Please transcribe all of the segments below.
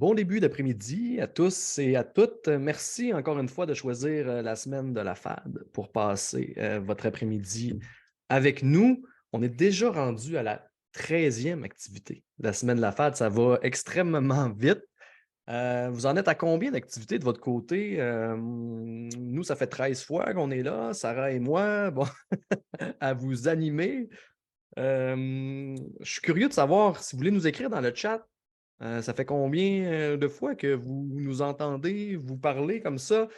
Bon début d'après-midi à tous et à toutes. Merci encore une fois de choisir la semaine de la FAD pour passer votre après-midi avec nous. On est déjà rendu à la 13e activité de la semaine de la FAD. Ça va extrêmement vite. Vous en êtes à combien d'activités de votre côté? Nous, ça fait 13 fois qu'on est là, Sarah et moi, bon, à vous animer. Je suis curieux de savoir si vous voulez nous écrire dans le chat. Ça fait combien de fois que vous nous entendez, vous parler comme ça?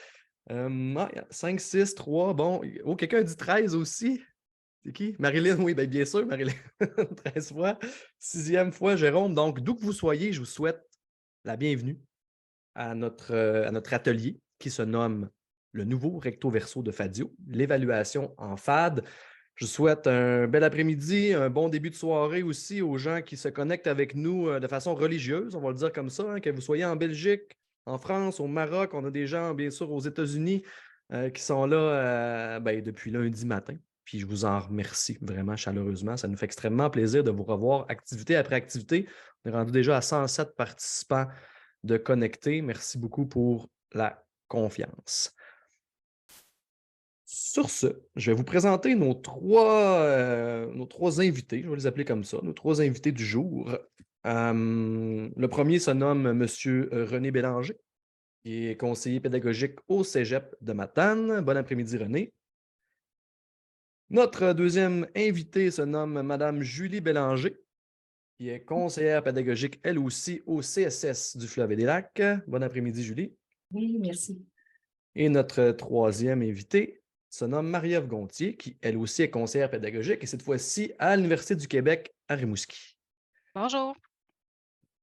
5, 6, 3, bon. Oh, quelqu'un dit 13 aussi? C'est qui? Marilyn, oui, bien sûr, Marilyn. 13 fois. 6e fois, Jérôme. Donc, d'où que vous soyez, je vous souhaite la bienvenue à notre atelier qui se nomme le nouveau recto verso de Fadio, l'évaluation en FAD. Je vous souhaite un bel après-midi, un bon début de soirée aussi aux gens qui se connectent avec nous de façon religieuse, on va le dire comme ça, hein, que vous soyez en Belgique, en France, au Maroc, on a des gens, bien sûr, aux États-Unis qui sont là depuis lundi matin. Puis je vous en remercie vraiment chaleureusement. Ça nous fait extrêmement plaisir de vous revoir activité après activité. On est rendu déjà à 107 participants de connecter. Merci beaucoup pour la confiance. Sur ce, je vais vous présenter nos trois invités, je vais les appeler comme ça, nos trois invités du jour. Le premier se nomme M. René Bélanger, qui est conseiller pédagogique au Cégep de Matane. Bon après-midi, René. Notre deuxième invitée se nomme Mme Julie Bélanger, qui est conseillère pédagogique, elle aussi, au CSS du Fleuve et des Lacs. Bon après-midi, Julie. Oui, merci. Et notre troisième invitée se nomme Marie-Ève Gontier, qui elle aussi est conseillère pédagogique et cette fois-ci à l'Université du Québec à Rimouski. Bonjour.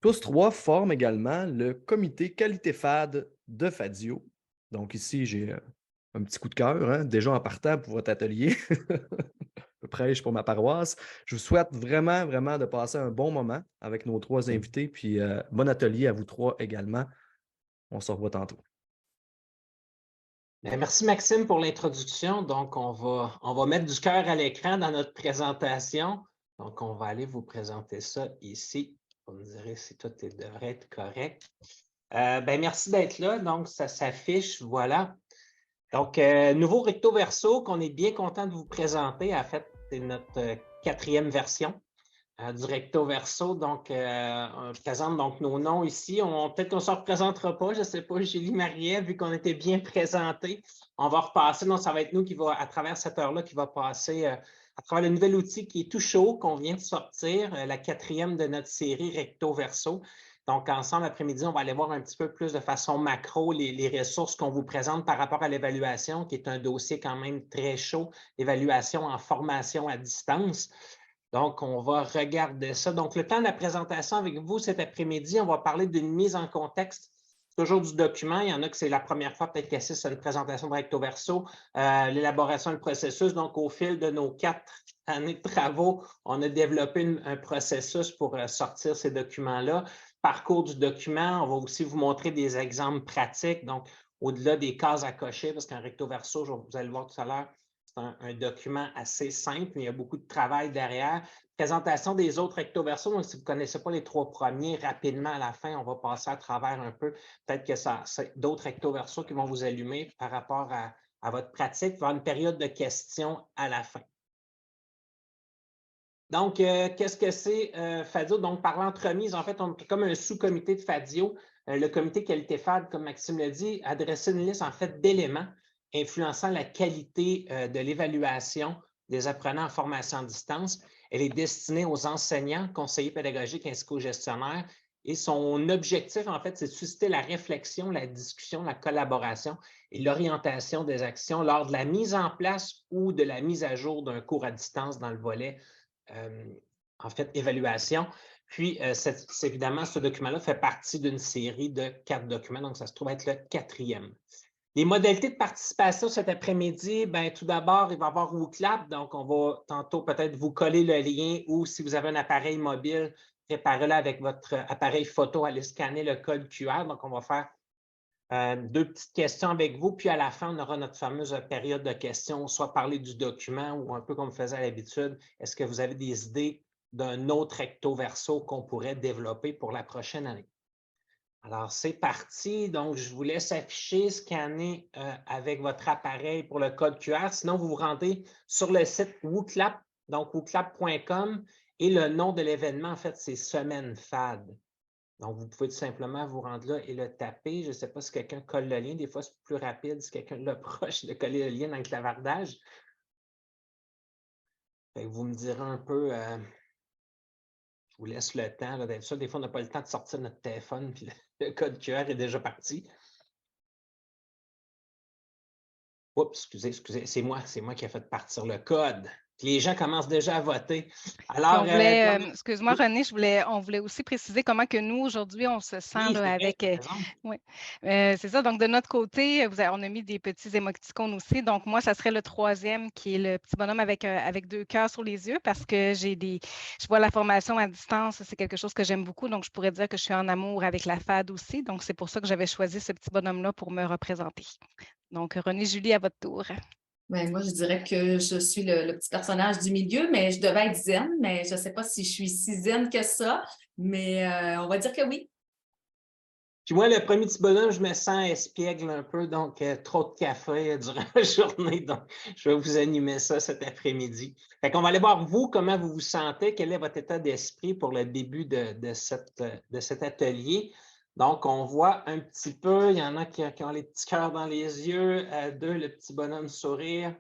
Tous trois forment également le comité qualité FAD de Fadio. Donc ici, j'ai un petit coup de cœur, hein, déjà en partant pour votre atelier. Je prêche pour ma paroisse. Je vous souhaite vraiment, vraiment de passer un bon moment avec nos trois invités, puis bon atelier à vous trois également. On se revoit tantôt. Bien, merci Maxime pour l'introduction. Donc, on va mettre du cœur à l'écran dans notre présentation. Donc, on va aller vous présenter ça ici. Vous me direz si tout devrait être correct. Merci d'être là. Donc, ça s'affiche, voilà. Donc, nouveau recto verso qu'on est bien content de vous présenter. En fait, c'est notre 4e version du recto verso. Donc, on présente donc nos noms ici. Peut-être qu'on ne se représentera pas, je ne sais pas, Julie, Marie-Ève, vu qu'on était bien présentés. On va repasser. Non, ça va être nous qui va, à travers cette heure-là, qui va passer à travers le nouvel outil qui est tout chaud, qu'on vient de sortir, la 4e de notre série recto verso. Donc, ensemble, après-midi, on va aller voir un petit peu plus de façon macro les ressources qu'on vous présente par rapport à l'évaluation, qui est un dossier quand même très chaud, évaluation en formation à distance. Donc, on va regarder ça. Donc, le temps de la présentation avec vous cet après-midi, on va parler d'une mise en contexte toujours du document. Il y en a que c'est la première fois peut-être qu'ils assistent à une présentation de recto verso, l'élaboration du processus. Donc, au fil de nos 4 années de travaux, on a développé un processus pour sortir ces documents-là. Parcours du document, on va aussi vous montrer des exemples pratiques. Donc, au-delà des cases à cocher, parce qu'un recto verso, vous allez le voir tout à l'heure, c'est un document assez simple, mais il y a beaucoup de travail derrière. Présentation des autres recto verso. Donc, si vous ne connaissez pas les 3 premiers, rapidement à la fin, on va passer à travers un peu. Peut-être que c'est d'autres recto verso qui vont vous allumer par rapport à votre pratique. Il va y avoir une période de questions à la fin. Donc, qu'est-ce que c'est Fadio? Donc, par l'entremise, en fait, on est comme un sous-comité de Fadio. Le comité qualité FAD, comme Maxime l'a dit, a dressé une liste en fait d'éléments influençant la qualité de l'évaluation des apprenants en formation à distance. Elle est destinée aux enseignants, conseillers pédagogiques ainsi qu'aux gestionnaires. Et son objectif, en fait, c'est de susciter la réflexion, la discussion, la collaboration et l'orientation des actions lors de la mise en place ou de la mise à jour d'un cours à distance dans le volet en fait, évaluation. Puis, évidemment, ce document-là fait partie d'une série de 4 documents, donc ça se trouve être le 4e. Les modalités de participation cet après-midi, tout d'abord, il va y avoir WooClap, donc on va tantôt peut-être vous coller le lien ou si vous avez un appareil mobile, préparez-le avec votre appareil photo, allez scanner le code QR. Donc, on va faire 2 petites questions avec vous, puis à la fin, on aura notre fameuse période de questions, soit parler du document ou un peu comme on faisait à l'habitude. Est-ce que vous avez des idées d'un autre recto verso qu'on pourrait développer pour la prochaine année? Alors, c'est parti. Donc, je vous laisse afficher, scanner avec votre appareil pour le code QR. Sinon, vous vous rendez sur le site WooClap, donc wooclap.com, et le nom de l'événement, en fait, c'est Semaine FAD. Donc, vous pouvez tout simplement vous rendre là et le taper. Je ne sais pas si quelqu'un colle le lien. Des fois, c'est plus rapide si quelqu'un le proche de coller le lien dans le clavardage. Fait que vous me direz un peu, je vous laisse le temps d'être sûr. Des fois, on n'a pas le temps de sortir notre téléphone, puis le code QR est déjà parti. Oups, excusez, c'est moi qui ai fait partir le code. Les gens commencent déjà à voter. Puis Alors, on voulait, excuse-moi René, on voulait aussi préciser comment que nous, aujourd'hui, on se sent oui, là, c'est vrai, avec. tu as raison. Oui, c'est ça. Donc, de notre côté, on a mis des petits émoticônes aussi. Donc, moi, ça serait le troisième qui est le petit bonhomme avec 2 cœurs sur les yeux parce que je vois la formation à distance, c'est quelque chose que j'aime beaucoup. Donc, je pourrais dire que je suis en amour avec la FAD aussi. Donc, c'est pour ça que j'avais choisi ce petit bonhomme-là pour me représenter. Donc, René, Julie, à votre tour. Ben, moi, je dirais que je suis le petit personnage du milieu, mais je devais être zen, mais je ne sais pas si je suis si zen que ça, mais on va dire que oui. Puis moi, le premier petit bonhomme, je me sens espiègle un peu, donc trop de café durant la journée. Donc, je vais vous animer ça cet après-midi. Fait qu'on va aller voir, vous, comment vous vous sentez, quel est votre état d'esprit pour le début de cet atelier. Donc, on voit un petit peu, il y en a qui ont les petits cœurs dans les yeux, 2, le petit bonhomme sourire.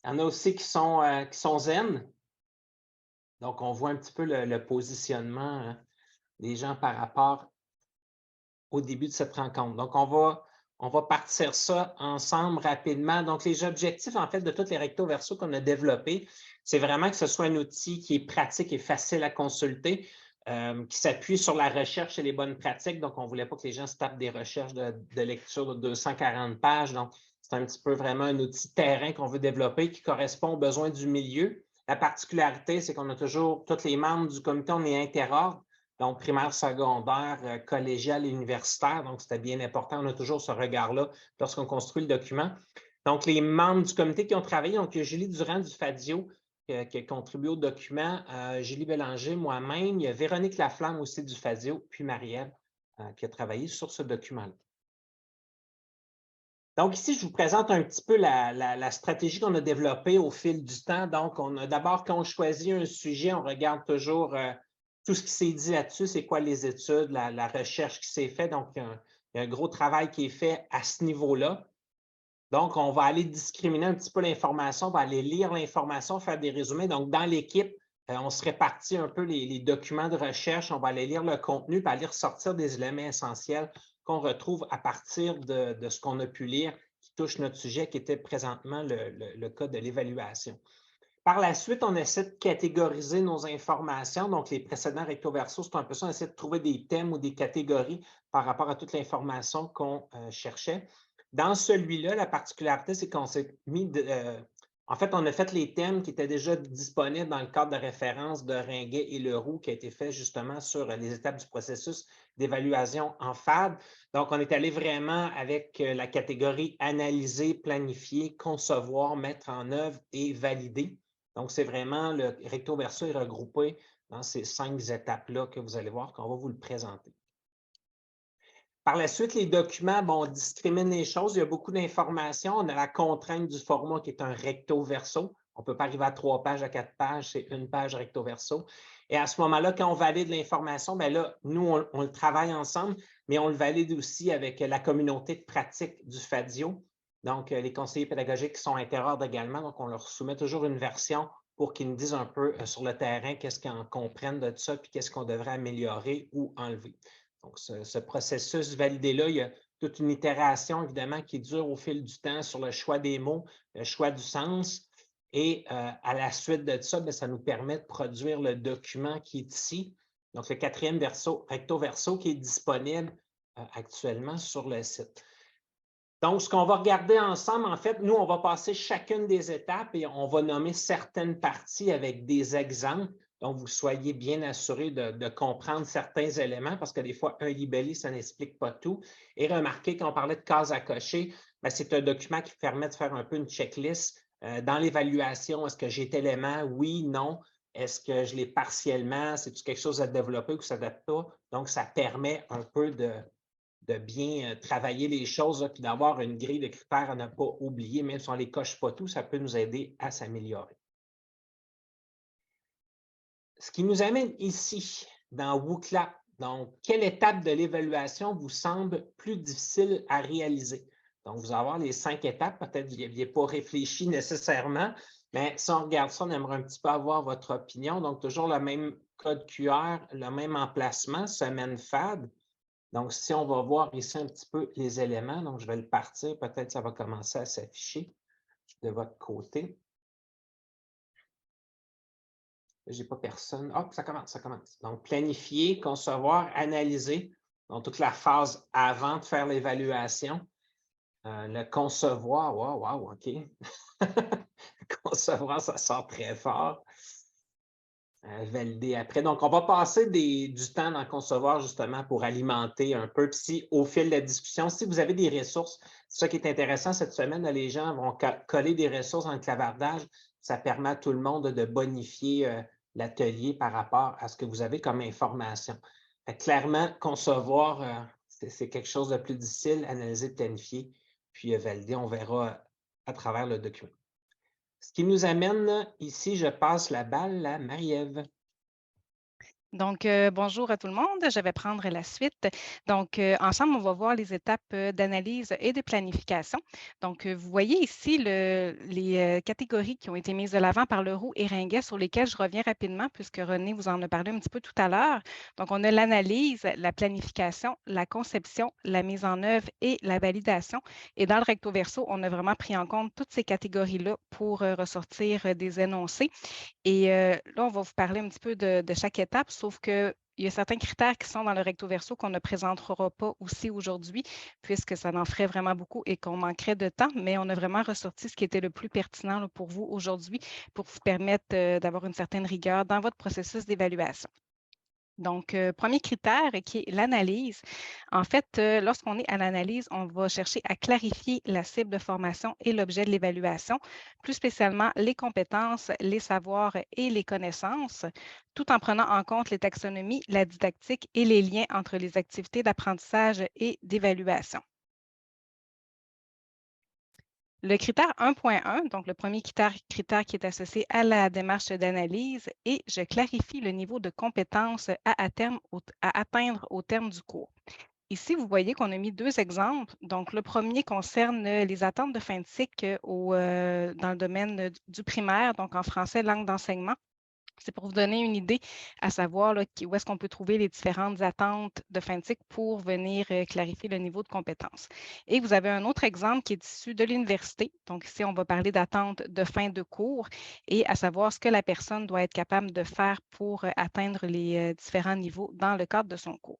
Il y en a aussi qui sont zen. Donc, on voit un petit peu le positionnement des gens par rapport au début de cette rencontre. Donc, on va partir ça ensemble rapidement. Donc, les objectifs, en fait, de tous les recto verso qu'on a développés, c'est vraiment que ce soit un outil qui est pratique et facile à consulter, qui s'appuie sur la recherche et les bonnes pratiques. Donc, on ne voulait pas que les gens se tapent des recherches de lecture de 240 pages. Donc, c'est un petit peu vraiment un outil terrain qu'on veut développer qui correspond aux besoins du milieu. La particularité, c'est qu'on a toujours, tous les membres du comité, on est interordre. Donc, primaire, secondaire, collégial et universitaire. Donc, c'était bien important. On a toujours ce regard-là lorsqu'on construit le document. Donc, les membres du comité qui ont travaillé, donc Julie Durand du FADIO qui a contribué au document, Julie Bélanger, moi-même, il y a Véronique Laflamme aussi du FADIO, puis Marie-Ève qui a travaillé sur ce document-là. Donc, ici, je vous présente un petit peu la stratégie qu'on a développée au fil du temps. Donc, on a d'abord, quand on choisit un sujet, on regarde toujours tout ce qui s'est dit là-dessus, c'est quoi les études, la recherche qui s'est faite. Donc, il y a un gros travail qui est fait à ce niveau-là. Donc, on va aller discriminer un petit peu l'information, on va aller lire l'information, faire des résumés. Donc, dans l'équipe, on se répartit un peu les documents de recherche, on va aller lire le contenu, puis aller ressortir des éléments essentiels qu'on retrouve à partir de ce qu'on a pu lire qui touche notre sujet, qui était présentement le cas de l'évaluation. Par la suite, on essaie de catégoriser nos informations. Donc, les précédents recto verso, c'est un peu ça, on essaie de trouver des thèmes ou des catégories par rapport à toute l'information qu'on cherchait. Dans celui-là, la particularité, c'est qu'on s'est mis en fait, on a fait les thèmes qui étaient déjà disponibles dans le cadre de référence de Ringuet et Leroux qui a été fait justement sur les étapes du processus d'évaluation en FAD. Donc, on est allé vraiment avec la catégorie analyser, planifier, concevoir, mettre en œuvre et valider. Donc, c'est vraiment le recto verso est regroupé dans ces 5 étapes-là que vous allez voir qu'on va vous le présenter. Par la suite, les documents, bon, on discrimine les choses. Il y a beaucoup d'informations. On a la contrainte du format qui est un recto verso. On ne peut pas arriver à 3 pages, à 4 pages, c'est 1 page recto verso. Et à ce moment-là, quand on valide l'information, bien là, nous, on le travaille ensemble, mais on le valide aussi avec la communauté de pratique du FADIO. Donc, les conseillers pédagogiques qui sont interordres également. Donc, on leur soumet toujours une version pour qu'ils nous disent un peu sur le terrain qu'est-ce qu'ils en comprennent de ça, puis qu'est-ce qu'on devrait améliorer ou enlever. Donc, ce processus validé-là, il y a toute une itération, évidemment, qui dure au fil du temps sur le choix des mots, le choix du sens. Et à la suite de ça, bien, ça nous permet de produire le document qui est ici. Donc, le 4e recto verso qui est disponible actuellement sur le site. Donc, ce qu'on va regarder ensemble, en fait, nous, on va passer chacune des étapes et on va nommer certaines parties avec des exemples. Donc, vous soyez bien assurés de comprendre certains éléments parce que des fois, un libellé, ça n'explique pas tout. Et remarquez, quand on parlait de cases à cocher, c'est un document qui permet de faire un peu une checklist. Dans l'évaluation, est-ce que j'ai tel élément? Oui, non. Est-ce que je l'ai partiellement? C'est-tu quelque chose à développer ou ça ne s'adapte pas? Donc, ça permet un peu de bien travailler les choses, puis d'avoir une grille de critères à ne pas oublier, même si on ne les coche pas tous, ça peut nous aider à s'améliorer. Ce qui nous amène ici, dans WooClap. Donc, quelle étape de l'évaluation vous semble plus difficile à réaliser? Donc, vous allez avoir les 5 étapes. Peut-être que vous n'y aviez pas réfléchi nécessairement, mais si on regarde ça, on aimerait un petit peu avoir votre opinion. Donc, toujours le même code QR, le même emplacement, semaine FAD. Donc, si on va voir ici un petit peu les éléments, donc je vais le partir, peut-être que ça va commencer à s'afficher de votre côté. Je n'ai pas personne. Hop, ça commence, ça commence. Donc, planifier, concevoir, analyser. Donc, toute la phase avant de faire l'évaluation. Le concevoir, wow, OK. Concevoir, ça sort très fort. Valider après. Donc, on va passer du temps dans concevoir justement pour alimenter un peu. Puis si, au fil de la discussion, si vous avez des ressources, c'est ça qui est intéressant cette semaine, les gens vont coller des ressources dans le clavardage. Ça permet à tout le monde de bonifier l'atelier par rapport à ce que vous avez comme information. Clairement, concevoir, c'est quelque chose de plus difficile, analyser, planifier, puis valider, on verra à travers le document. Ce qui nous amène ici, je passe la balle à Marie-Ève. Donc, bonjour à tout le monde. Je vais prendre la suite. Donc, ensemble, on va voir les étapes d'analyse et de planification. Donc, vous voyez ici les catégories qui ont été mises de l'avant par Leroux et Ringuet sur lesquelles je reviens rapidement puisque René vous en a parlé un petit peu tout à l'heure. Donc, on a l'analyse, la planification, la conception, la mise en œuvre et la validation. Et dans le recto verso, on a vraiment pris en compte toutes ces catégories-là pour ressortir des énoncés. Et là, on va vous parler un petit peu de chaque étape, sauf qu'il y a certains critères qui sont dans le recto verso qu'on ne présentera pas aussi aujourd'hui, puisque ça en ferait vraiment beaucoup et qu'on manquerait de temps, mais on a vraiment ressorti ce qui était le plus pertinent là, pour vous aujourd'hui, pour vous permettre d'avoir une certaine rigueur dans votre processus d'évaluation. Donc, premier critère qui est l'analyse. En fait, lorsqu'on est à l'analyse, on va chercher à clarifier la cible de formation et l'objet de l'évaluation, plus spécialement les compétences, les savoirs et les connaissances, tout en prenant en compte les taxonomies, la didactique et les liens entre les activités d'apprentissage et d'évaluation. Le critère 1.1, donc le premier critère qui est associé à la démarche d'analyse, et je clarifie le niveau de compétence à atteindre au terme du cours. Ici, vous voyez qu'on a mis 2 exemples. Donc, le premier concerne les attentes de fin de cycle dans le domaine du primaire, donc en français, langue d'enseignement. C'est pour vous donner une idée à savoir là, où est-ce qu'on peut trouver les différentes attentes de fin de cycle pour venir clarifier le niveau de compétence. Et vous avez un autre exemple qui est issu de l'université. Donc ici, on va parler d'attentes de fin de cours et à savoir ce que la personne doit être capable de faire pour atteindre les différents niveaux dans le cadre de son cours.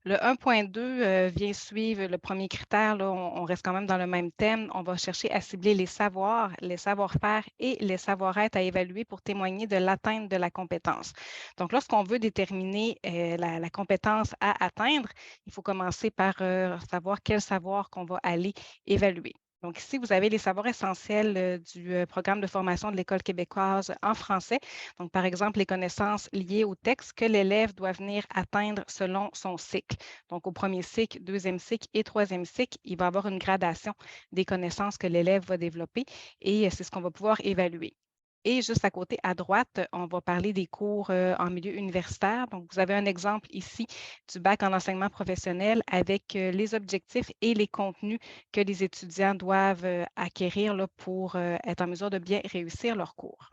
Le 1.2 vient suivre le premier critère. Là, on reste quand même dans le même thème. On va chercher à cibler les savoirs, les savoir-faire et les savoir-être à évaluer pour témoigner de l'atteinte de la compétence. Donc, lorsqu'on veut déterminer la compétence à atteindre, il faut commencer par savoir quel savoir qu'on va aller évaluer. Donc, ici, vous avez les savoirs essentiels du programme de formation de l'École québécoise en français. Donc, par exemple, les connaissances liées au texte que l'élève doit venir atteindre selon son cycle. Donc, au premier cycle, deuxième cycle et troisième cycle, il va y avoir une gradation des connaissances que l'élève va développer et c'est ce qu'on va pouvoir évaluer. Et juste à côté, à droite, on va parler des cours en milieu universitaire. Donc, vous avez un exemple ici du bac en enseignement professionnel avec les objectifs et les contenus que les étudiants doivent acquérir là, pour être en mesure de bien réussir leur cours.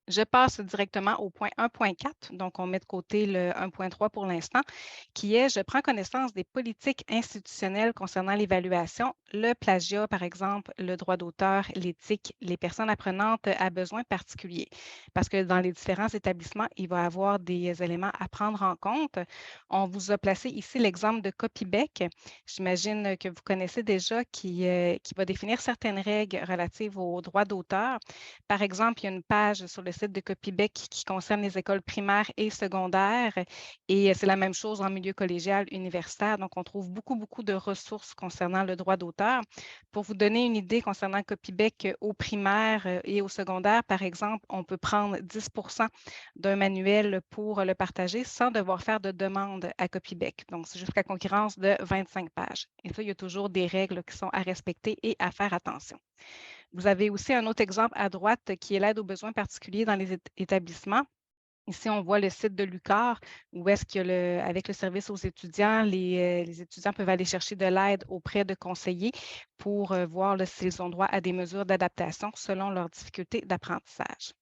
Je passe directement au point 1.4, donc on met de côté le 1.3 pour l'instant, qui est « Je prends connaissance des politiques institutionnelles concernant l'évaluation, le plagiat, par exemple, le droit d'auteur, l'éthique, les personnes apprenantes à besoins particuliers. » Parce que dans les différents établissements, il va y avoir des éléments à prendre en compte. On vous a placé ici l'exemple de Copybec. J'imagine que vous connaissez déjà qui va définir certaines règles relatives aux droits d'auteur. Par exemple, il y a une page sur le site de Copybec qui concerne les écoles primaires et secondaires. Et c'est la même chose en milieu collégial, universitaire. Donc, on trouve beaucoup de ressources concernant le droit d'auteur. Pour vous donner une idée concernant Copybec au primaire et au secondaire, par exemple, on peut prendre 10 d'un manuel pour le partager sans devoir faire de demande à Copybec. Donc, c'est jusqu'à concurrence de 25 pages. Et ça, il y a toujours des règles qui sont à respecter et à faire attention. Vous avez aussi un autre exemple à droite qui est l'aide aux besoins particuliers dans les établissements. Ici, on voit le site de l'UQAR où est-ce que avec le service aux étudiants, les étudiants peuvent aller chercher de l'aide auprès de conseillers pour voir s'ils ont droit à des mesures d'adaptation selon leurs difficultés d'apprentissage.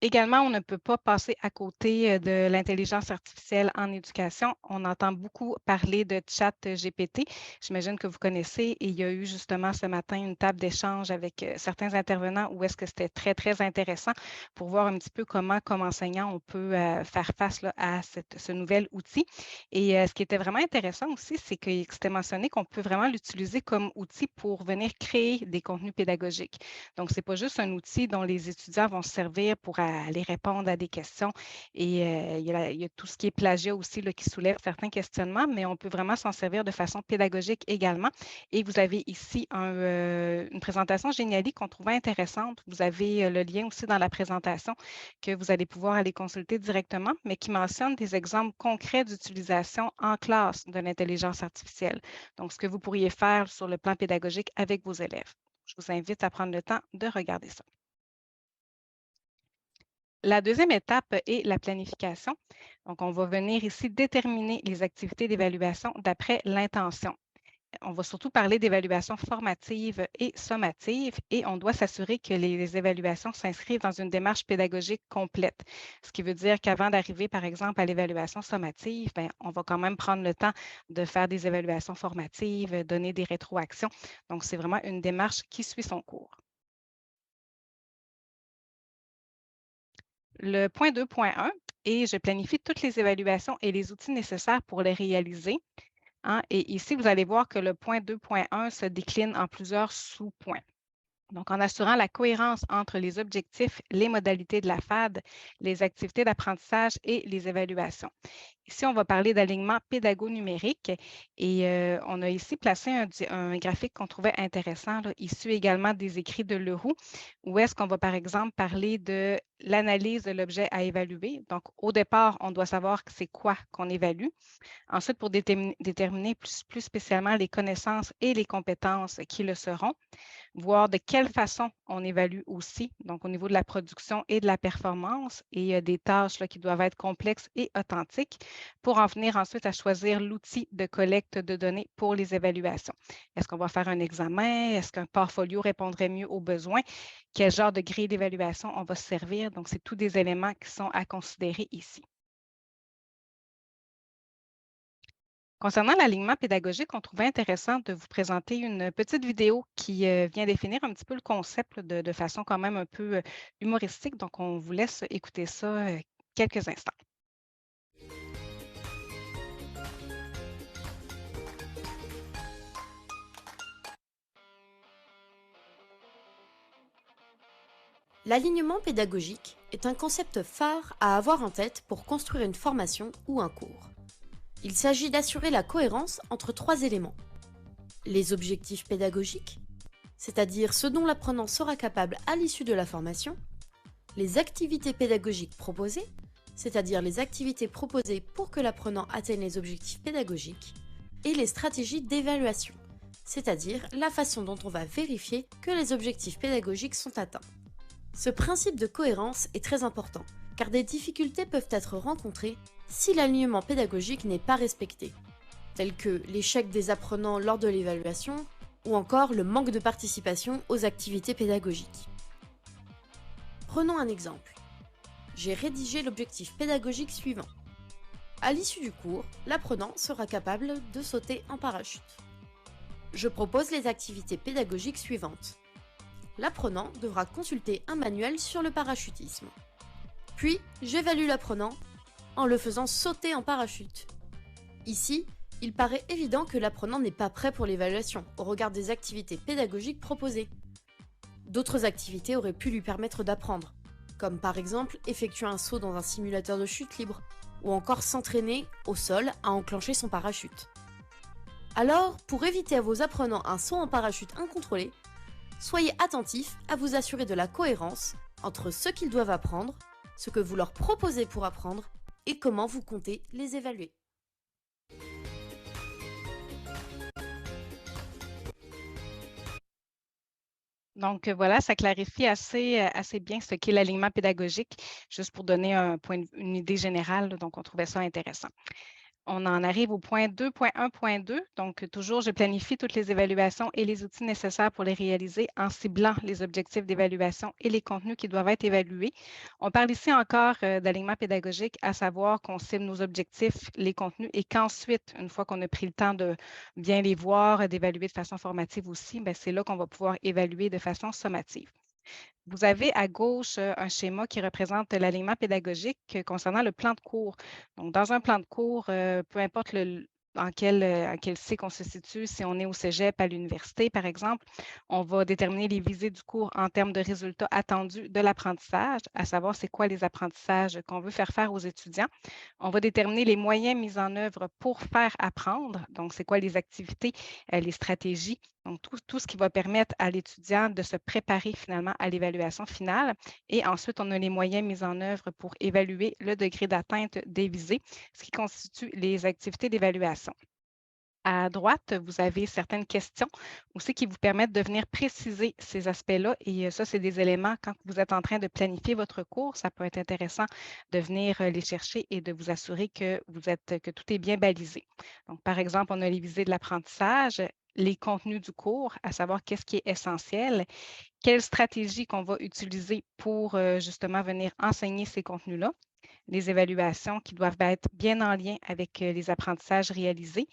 Également, on ne peut pas passer à côté de l'intelligence artificielle en éducation. On entend beaucoup parler de ChatGPT. J'imagine que vous connaissez et il y a eu justement ce matin une table d'échange avec certains intervenants où est-ce que c'était très intéressant pour voir un petit peu comment, comme enseignant, on peut faire face là, à ce nouvel outil. Et ce qui était vraiment intéressant aussi, c'est que c'était mentionné qu'on peut vraiment l'utiliser comme outil pour venir créer des contenus pédagogiques. Donc, ce n'est pas juste un outil dont les étudiants vont se servir pour aller répondre à des questions. Et il y a tout ce qui est plagiat aussi là, qui soulève certains questionnements, mais on peut vraiment s'en servir de façon pédagogique également. Et vous avez ici une présentation Geniali qu'on trouvait intéressante. Vous avez le lien aussi dans la présentation que vous allez pouvoir aller consulter directement, mais qui mentionne des exemples concrets d'utilisation en classe de l'intelligence artificielle. Donc, ce que vous pourriez faire sur le plan pédagogique avec vos élèves. Je vous invite à prendre le temps de regarder ça. La deuxième étape est la planification. Donc, on va venir ici déterminer les activités d'évaluation d'après l'intention. On va surtout parler d'évaluation formative et sommative et on doit s'assurer que les évaluations s'inscrivent dans une démarche pédagogique complète. Ce qui veut dire qu'avant d'arriver, par exemple, à l'évaluation sommative, on va quand même prendre le temps de faire des évaluations formatives, donner des rétroactions. Donc, c'est vraiment une démarche qui suit son cours. Le point 2.1 et je planifie toutes les évaluations et les outils nécessaires pour les réaliser. Et ici, vous allez voir que le point 2.1 se décline en plusieurs sous-points. Donc, en assurant la cohérence entre les objectifs, les modalités de la FAD, les activités d'apprentissage et les évaluations. Ici, on va parler d'alignement pédago-numérique et on a ici placé un graphique qu'on trouvait intéressant, là, issu également des écrits de Leroux, où est-ce qu'on va, par exemple, parler de l'analyse de l'objet à évaluer. Donc, au départ, on doit savoir c'est quoi qu'on évalue. Ensuite, pour déterminer plus spécialement les connaissances et les compétences qui le seront, voir de quelle façon on évalue aussi, donc au niveau de la production et de la performance, et des tâches là, qui doivent être complexes et authentiques, pour en venir ensuite à choisir l'outil de collecte de données pour les évaluations. Est-ce qu'on va faire un examen? Est-ce qu'un portfolio répondrait mieux aux besoins? Quel genre de grille d'évaluation on va se servir? Donc, c'est tous des éléments qui sont à considérer ici. Concernant l'alignement pédagogique, on trouvait intéressant de vous présenter une petite vidéo qui vient définir un petit peu le concept de façon quand même un peu humoristique. Donc, on vous laisse écouter ça quelques instants. L'alignement pédagogique est un concept phare à avoir en tête pour construire une formation ou un cours. Il s'agit d'assurer la cohérence entre trois éléments. Les objectifs pédagogiques, c'est-à-dire ce dont l'apprenant sera capable à l'issue de la formation. Les activités pédagogiques proposées, c'est-à-dire les activités proposées pour que l'apprenant atteigne les objectifs pédagogiques. Et les stratégies d'évaluation, c'est-à-dire la façon dont on va vérifier que les objectifs pédagogiques sont atteints. Ce principe de cohérence est très important, car des difficultés peuvent être rencontrées si l'alignement pédagogique n'est pas respecté, tels que l'échec des apprenants lors de l'évaluation ou encore le manque de participation aux activités pédagogiques. Prenons un exemple. J'ai rédigé l'objectif pédagogique suivant. À l'issue du cours, l'apprenant sera capable de sauter en parachute. Je propose les activités pédagogiques suivantes. L'apprenant devra consulter un manuel sur le parachutisme. Puis, j'évalue l'apprenant en le faisant sauter en parachute. Ici, il paraît évident que l'apprenant n'est pas prêt pour l'évaluation au regard des activités pédagogiques proposées. D'autres activités auraient pu lui permettre d'apprendre, comme par exemple effectuer un saut dans un simulateur de chute libre, ou encore s'entraîner au sol à enclencher son parachute. Alors, pour éviter à vos apprenants un saut en parachute incontrôlé, soyez attentifs à vous assurer de la cohérence entre ce qu'ils doivent apprendre, ce que vous leur proposez pour apprendre et comment vous comptez les évaluer. Donc voilà, ça clarifie assez bien ce qu'est l'alignement pédagogique, juste pour donner une idée générale. Donc, on trouvait ça intéressant. On en arrive au point 2.1.2. Donc, toujours, je planifie toutes les évaluations et les outils nécessaires pour les réaliser en ciblant les objectifs d'évaluation et les contenus qui doivent être évalués. On parle ici encore d'alignement pédagogique, à savoir qu'on cible nos objectifs, les contenus et qu'ensuite, une fois qu'on a pris le temps de bien les voir, d'évaluer de façon formative aussi, bien, c'est là qu'on va pouvoir évaluer de façon sommative. Vous avez à gauche un schéma qui représente l'alignement pédagogique concernant le plan de cours. Donc, dans un plan de cours, peu importe en quel cycle on se situe, si on est au cégep, à l'université, par exemple, on va déterminer les visées du cours en termes de résultats attendus de l'apprentissage, à savoir c'est quoi les apprentissages qu'on veut faire aux étudiants. On va déterminer les moyens mis en œuvre pour faire apprendre. Donc, c'est quoi les activités, les stratégies. Donc, tout ce qui va permettre à l'étudiant de se préparer finalement à l'évaluation finale. Et ensuite, on a les moyens mis en œuvre pour évaluer le degré d'atteinte des visées, ce qui constitue les activités d'évaluation. À droite, vous avez certaines questions aussi qui vous permettent de venir préciser ces aspects-là. Et ça, c'est des éléments quand vous êtes en train de planifier votre cours. Ça peut être intéressant de venir les chercher et de vous assurer que tout est bien balisé. Donc, par exemple, on a les visées de l'apprentissage, les contenus du cours, à savoir qu'est-ce qui est essentiel, quelle stratégie qu'on va utiliser pour justement venir enseigner ces contenus-là, les évaluations qui doivent être bien en lien avec les apprentissages réalisés,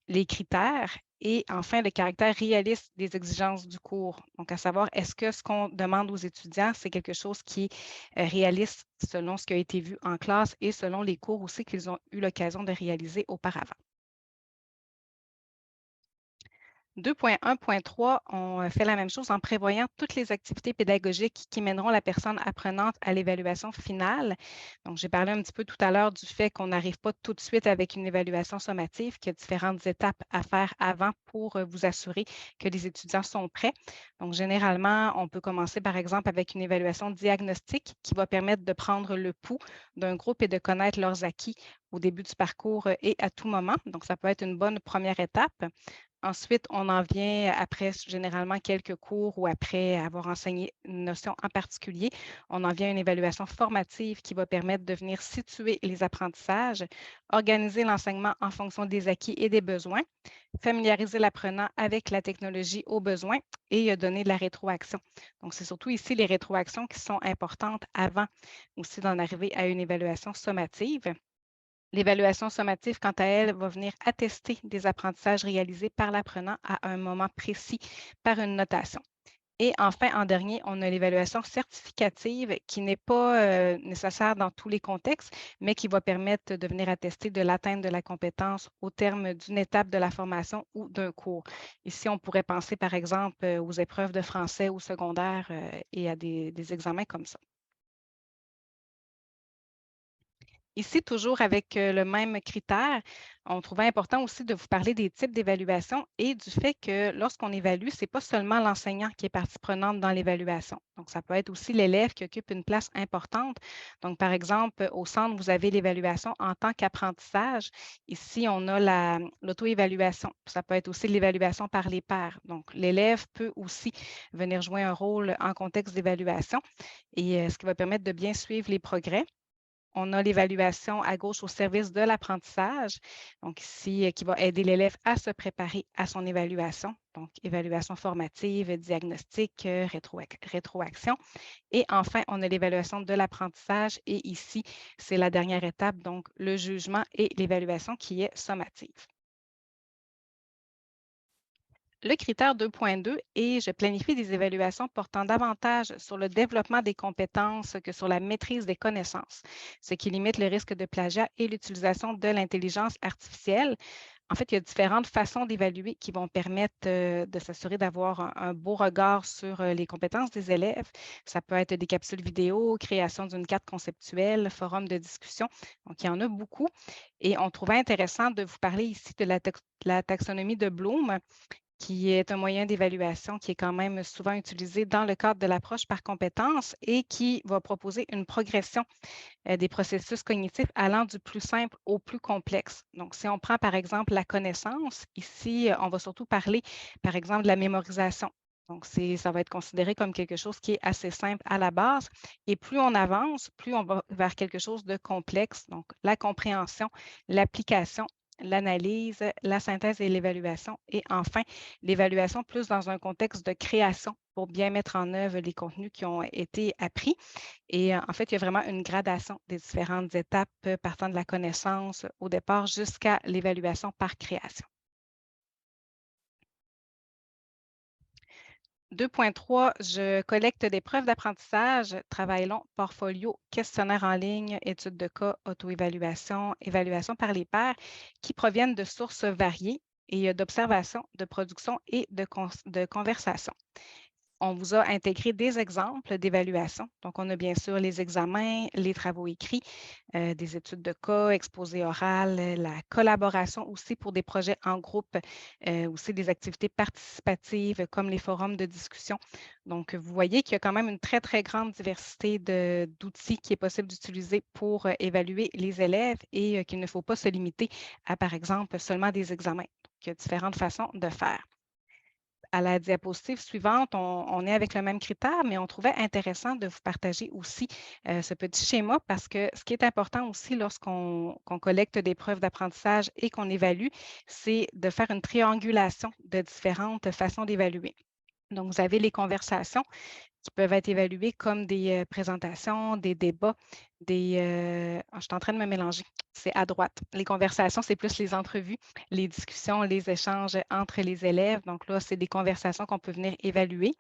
les critères et enfin le caractère réaliste des exigences du cours. Donc, à savoir, est-ce que ce qu'on demande aux étudiants, c'est quelque chose qui est réaliste selon ce qui a été vu en classe et selon les cours aussi qu'ils ont eu l'occasion de réaliser auparavant. 2.1.3, on fait la même chose en prévoyant toutes les activités pédagogiques qui mèneront la personne apprenante à l'évaluation finale. Donc, j'ai parlé un petit peu tout à l'heure du fait qu'on n'arrive pas tout de suite avec une évaluation sommative, qu'il y a différentes étapes à faire avant pour vous assurer que les étudiants sont prêts. Donc, généralement, on peut commencer par exemple avec une évaluation diagnostique qui va permettre de prendre le pouls d'un groupe et de connaître leurs acquis au début du parcours et à tout moment. Donc, ça peut être une bonne première étape. Ensuite, on en vient après généralement quelques cours ou après avoir enseigné une notion en particulier, on en vient à une évaluation formative qui va permettre de venir situer les apprentissages, organiser l'enseignement en fonction des acquis et des besoins, familiariser l'apprenant avec la technologie aux besoins et donner de la rétroaction. Donc, c'est surtout ici les rétroactions qui sont importantes avant aussi d'en arriver à une évaluation sommative. L'évaluation sommative, quant à elle, va venir attester des apprentissages réalisés par l'apprenant à un moment précis par une notation. Et enfin, en dernier, on a l'évaluation certificative qui n'est pas nécessaire dans tous les contextes, mais qui va permettre de venir attester de l'atteinte de la compétence au terme d'une étape de la formation ou d'un cours. Ici, on pourrait penser par exemple aux épreuves de français au secondaire et à des examens comme ça. Ici, toujours avec le même critère, on trouvait important aussi de vous parler des types d'évaluation et du fait que lorsqu'on évalue, ce n'est pas seulement l'enseignant qui est partie prenante dans l'évaluation. Donc, ça peut être aussi l'élève qui occupe une place importante. Donc, par exemple, au centre, vous avez l'évaluation en tant qu'apprentissage. Ici, on a l'auto-évaluation. Ça peut être aussi l'évaluation par les pairs. Donc, l'élève peut aussi venir jouer un rôle en contexte d'évaluation et ce qui va permettre de bien suivre les progrès. On a l'évaluation à gauche au service de l'apprentissage, donc ici, qui va aider l'élève à se préparer à son évaluation, donc évaluation formative, diagnostic, rétroaction. Et enfin, on a l'évaluation de l'apprentissage et ici, c'est la dernière étape, donc le jugement et l'évaluation qui est sommative. Le critère 2.2 est je planifie des évaluations portant davantage sur le développement des compétences que sur la maîtrise des connaissances, ce qui limite le risque de plagiat et l'utilisation de l'intelligence artificielle. En fait, il y a différentes façons d'évaluer qui vont permettre de s'assurer d'avoir un beau regard sur les compétences des élèves. Ça peut être des capsules vidéo, création d'une carte conceptuelle, forum de discussion. Donc, il y en a beaucoup. Et on trouvait intéressant de vous parler ici de la taxonomie de Bloom, qui est un moyen d'évaluation qui est quand même souvent utilisé dans le cadre de l'approche par compétences et qui va proposer une progression des processus cognitifs allant du plus simple au plus complexe. Donc, si on prend par exemple la connaissance, ici, on va surtout parler par exemple de la mémorisation. Donc, ça va être considéré comme quelque chose qui est assez simple à la base. Et plus on avance, plus on va vers quelque chose de complexe. Donc, la compréhension, l'application, l'analyse, la synthèse et l'évaluation. Et enfin, l'évaluation plus dans un contexte de création pour bien mettre en œuvre les contenus qui ont été appris. Et en fait, il y a vraiment une gradation des différentes étapes partant de la connaissance au départ jusqu'à l'évaluation par création. 2.3, je collecte des preuves d'apprentissage, travail long, portfolio, questionnaire en ligne, études de cas, auto-évaluation, évaluation par les pairs qui proviennent de sources variées et d'observation, de production et de conversation. On vous a intégré des exemples d'évaluation. Donc, on a bien sûr les examens, les travaux écrits, des études de cas, exposés orales, la collaboration aussi pour des projets en groupe, aussi des activités participatives comme les forums de discussion. Donc, vous voyez qu'il y a quand même une très, très grande diversité d'outils qui est possible d'utiliser pour évaluer les élèves et qu'il ne faut pas se limiter à, par exemple, seulement des examens. Donc, il y a différentes façons de faire. À la diapositive suivante, on est avec le même critère, mais on trouvait intéressant de vous partager aussi ce petit schéma parce que ce qui est important aussi lorsqu'on collecte des preuves d'apprentissage et qu'on évalue, c'est de faire une triangulation de différentes façons d'évaluer. Donc, vous avez les conversations qui peuvent être évaluées comme des présentations, des débats, je suis en train de me mélanger. C'est à droite. Les conversations, c'est plus les entrevues, les discussions, les échanges entre les élèves. Donc là, c'est des conversations qu'on peut venir évaluer.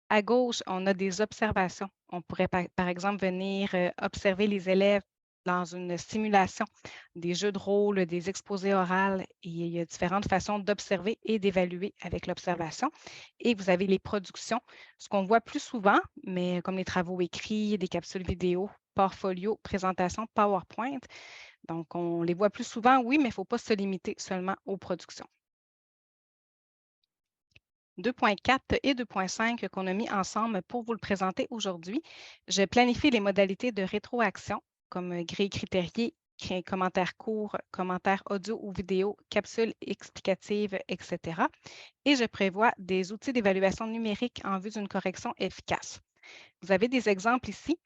À gauche, on a des observations. On pourrait, par exemple, venir observer les élèves dans une simulation, des jeux de rôle, des exposés oraux. Et il y a différentes façons d'observer et d'évaluer avec l'observation. Et vous avez les productions, ce qu'on voit plus souvent, mais comme les travaux écrits, des capsules vidéo, portfolio, présentation, PowerPoint. Donc, on les voit plus souvent, oui, mais il ne faut pas se limiter seulement aux productions. 2.4 et 2.5 qu'on a mis ensemble pour vous le présenter aujourd'hui. Je planifie les modalités de rétroaction comme grille critériée, commentaires courts, commentaires audio ou vidéo, capsules explicatives, etc. Et je prévois des outils d'évaluation numérique en vue d'une correction efficace. Vous avez des exemples ici.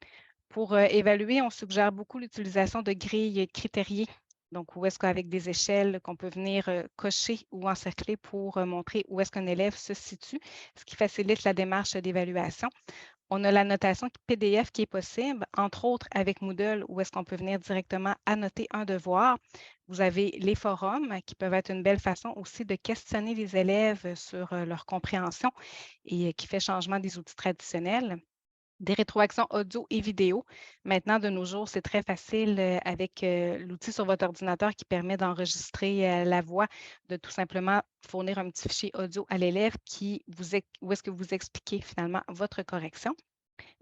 Pour évaluer, on suggère beaucoup l'utilisation de grilles critériées. Donc, où est-ce qu'avec des échelles qu'on peut venir cocher ou encercler pour montrer où est-ce qu'un élève se situe, ce qui facilite la démarche d'évaluation. On a la notation PDF qui est possible, entre autres avec Moodle, où est-ce qu'on peut venir directement annoter un devoir. Vous avez les forums qui peuvent être une belle façon aussi de questionner les élèves sur leur compréhension et qui fait changement des outils traditionnels. Des rétroactions audio et vidéo. Maintenant, de nos jours, c'est très facile avec l'outil sur votre ordinateur qui permet d'enregistrer la voix, de tout simplement fournir un petit fichier audio à l'élève où est-ce que vous expliquez finalement votre correction.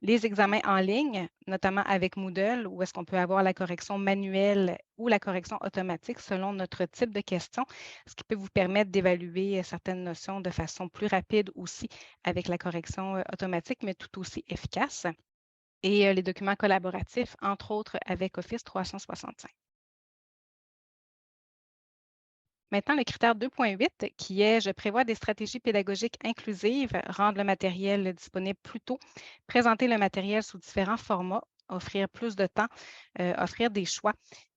Les examens en ligne, notamment avec Moodle, où est-ce qu'on peut avoir la correction manuelle ou la correction automatique selon notre type de question, ce qui peut vous permettre d'évaluer certaines notions de façon plus rapide aussi avec la correction automatique, mais tout aussi efficace. Et les documents collaboratifs, entre autres avec Office 365. Maintenant, le critère 2.8 qui est « Je prévois des stratégies pédagogiques inclusives, rendre le matériel disponible plus tôt, présenter le matériel sous différents formats, offrir plus de temps, offrir des choix. »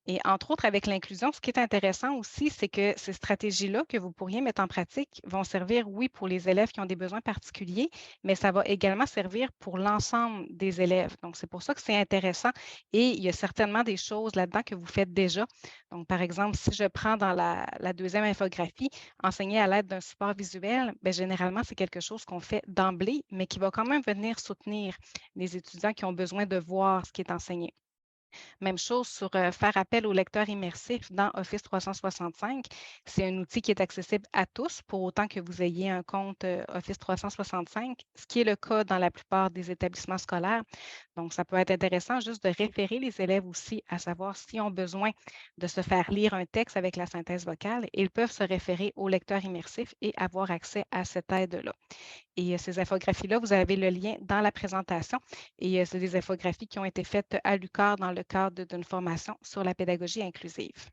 Et entre autres, avec l'inclusion, ce qui est intéressant aussi, c'est que ces stratégies-là que vous pourriez mettre en pratique vont servir, oui, pour les élèves qui ont des besoins particuliers, mais ça va également servir pour l'ensemble des élèves. Donc, c'est pour ça que c'est intéressant et il y a certainement des choses là-dedans que vous faites déjà. Donc, par exemple, si je prends dans la deuxième infographie, enseigner à l'aide d'un support visuel, bien, généralement, c'est quelque chose qu'on fait d'emblée, mais qui va quand même venir soutenir les étudiants qui ont besoin de voir ce qui est enseigné. Même chose sur faire appel au lecteur immersif dans Office 365. C'est un outil qui est accessible à tous pour autant que vous ayez un compte Office 365, ce qui est le cas dans la plupart des établissements scolaires. Donc, ça peut être intéressant juste de référer les élèves aussi à savoir s'ils ont besoin de se faire lire un texte avec la synthèse vocale. Ils peuvent se référer au lecteur immersif et avoir accès à cette aide-là. Et ces infographies-là, vous avez le lien dans la présentation. Et c'est des infographies qui ont été faites à l'UQAR dans le cadre d'une formation sur la pédagogie inclusive.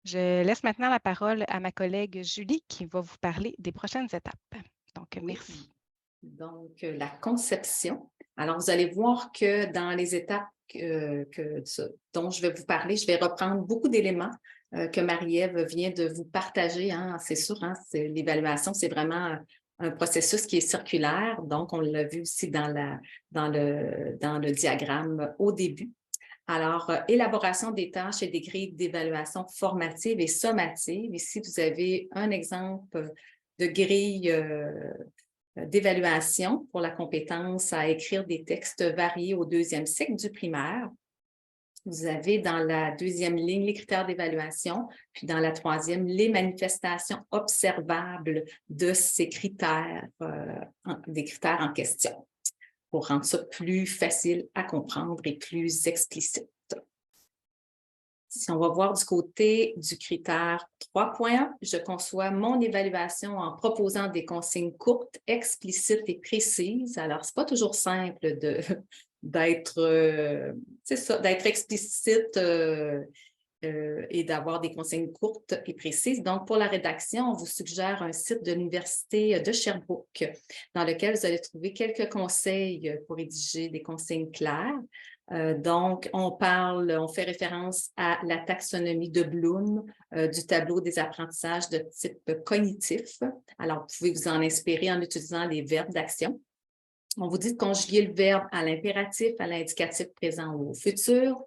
Je laisse maintenant la parole à ma collègue Julie qui va vous parler des prochaines étapes. Donc, merci. Donc, la conception. Alors, vous allez voir que dans les étapes dont je vais vous parler, je vais reprendre beaucoup d'éléments que Marie-Ève vient de vous partager. Hein. C'est sûr, hein, l'évaluation, c'est vraiment un processus qui est circulaire. Donc, on l'a vu aussi dans le diagramme au début. Alors, élaboration des tâches et des grilles d'évaluation formative et sommative. Ici, vous avez un exemple de grille d'évaluation pour la compétence à écrire des textes variés au 2e cycle du primaire. Vous avez dans la 2e ligne les critères d'évaluation, puis dans la 3e, les manifestations observables de ces critères, des critères en question, pour rendre ça plus facile à comprendre et plus explicite. Si on va voir du côté du critère 3.1, je conçois mon évaluation en proposant des consignes courtes, explicites et précises. Alors, c'est pas toujours simple d'être explicite et d'avoir des consignes courtes et précises. Donc, pour la rédaction, on vous suggère un site de l'Université de Sherbrooke dans lequel vous allez trouver quelques conseils pour rédiger des consignes claires. Donc, on fait référence à la taxonomie de Bloom du tableau des apprentissages de type cognitif. Alors, vous pouvez vous en inspirer en utilisant les verbes d'action. On vous dit de conjuguer le verbe à l'impératif, à l'indicatif présent ou au futur.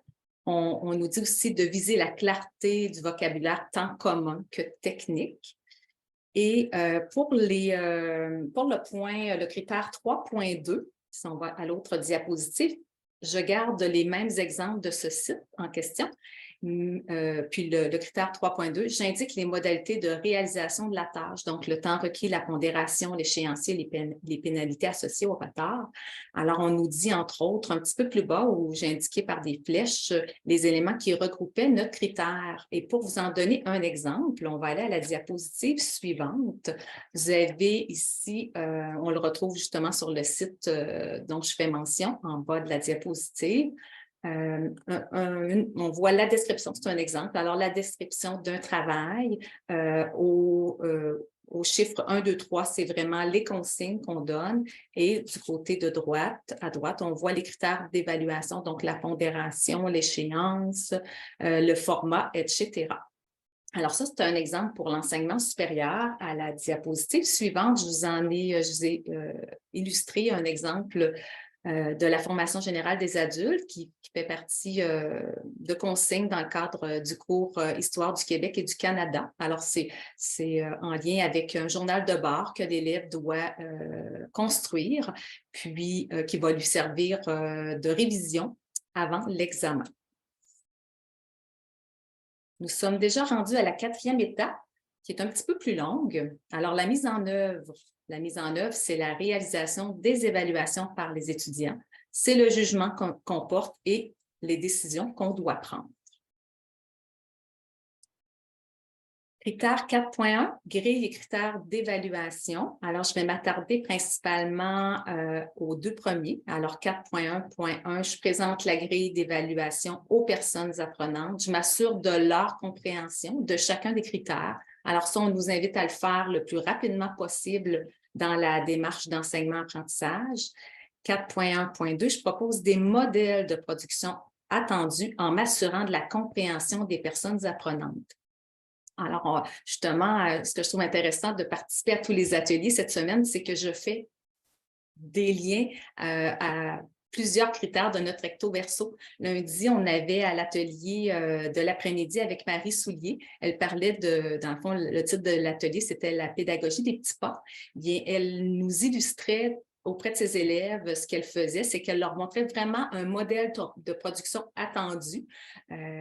On nous dit aussi de viser la clarté du vocabulaire tant commun que technique. Et pour le critère 3.2, si on va à l'autre diapositive, je garde les mêmes exemples de ce site en question. Puis le critère 3.2, j'indique les modalités de réalisation de la tâche, donc le temps requis, la pondération, l'échéancier, les pénalités associées au retard. Alors, on nous dit, entre autres, un petit peu plus bas, où j'ai indiqué par des flèches les éléments qui regroupaient notre critère. Et pour vous en donner un exemple, on va aller à la diapositive suivante. Vous avez ici, on le retrouve justement sur le site dont je fais mention, en bas de la diapositive. On voit la description, c'est un exemple. Alors, la description d'un travail au chiffre 1, 2, 3, c'est vraiment les consignes qu'on donne. Et du côté de droite, à droite, on voit les critères d'évaluation, donc la pondération, l'échéance, le format, etc. Alors ça, c'est un exemple pour l'enseignement supérieur. À la diapositive suivante, je vous ai illustré un exemple de la formation générale des adultes qui fait partie de consignes dans le cadre du cours Histoire du Québec et du Canada. Alors, c'est en lien avec un journal de bord que l'élève doit construire, puis qui va lui servir de révision avant l'examen. Nous sommes déjà rendus à la 4e étape, qui est un petit peu plus longue. Alors, la mise en œuvre, c'est la réalisation des évaluations par les étudiants. C'est le jugement qu'on porte et les décisions qu'on doit prendre. Critère 4.1, grille et critères d'évaluation. Alors, je vais m'attarder principalement aux deux premiers. Alors, 4.1.1, je présente la grille d'évaluation aux personnes apprenantes. Je m'assure de leur compréhension de chacun des critères. Alors, ça, on nous invite à le faire le plus rapidement possible dans la démarche d'enseignement-apprentissage. 4.1.2, je propose des modèles de production attendus en m'assurant de la compréhension des personnes apprenantes. Alors, justement, ce que je trouve intéressant de participer à tous les ateliers cette semaine, c'est que je fais des liens à plusieurs critères de notre recto verso. Lundi, on avait à l'atelier de l'après-midi avec Marie Soulier. Elle parlait dans le fond, le titre de l'atelier, c'était la pédagogie des petits pas. Bien, elle nous illustrait auprès de ses élèves, ce qu'elle faisait, c'est qu'elle leur montrait vraiment un modèle de production attendu.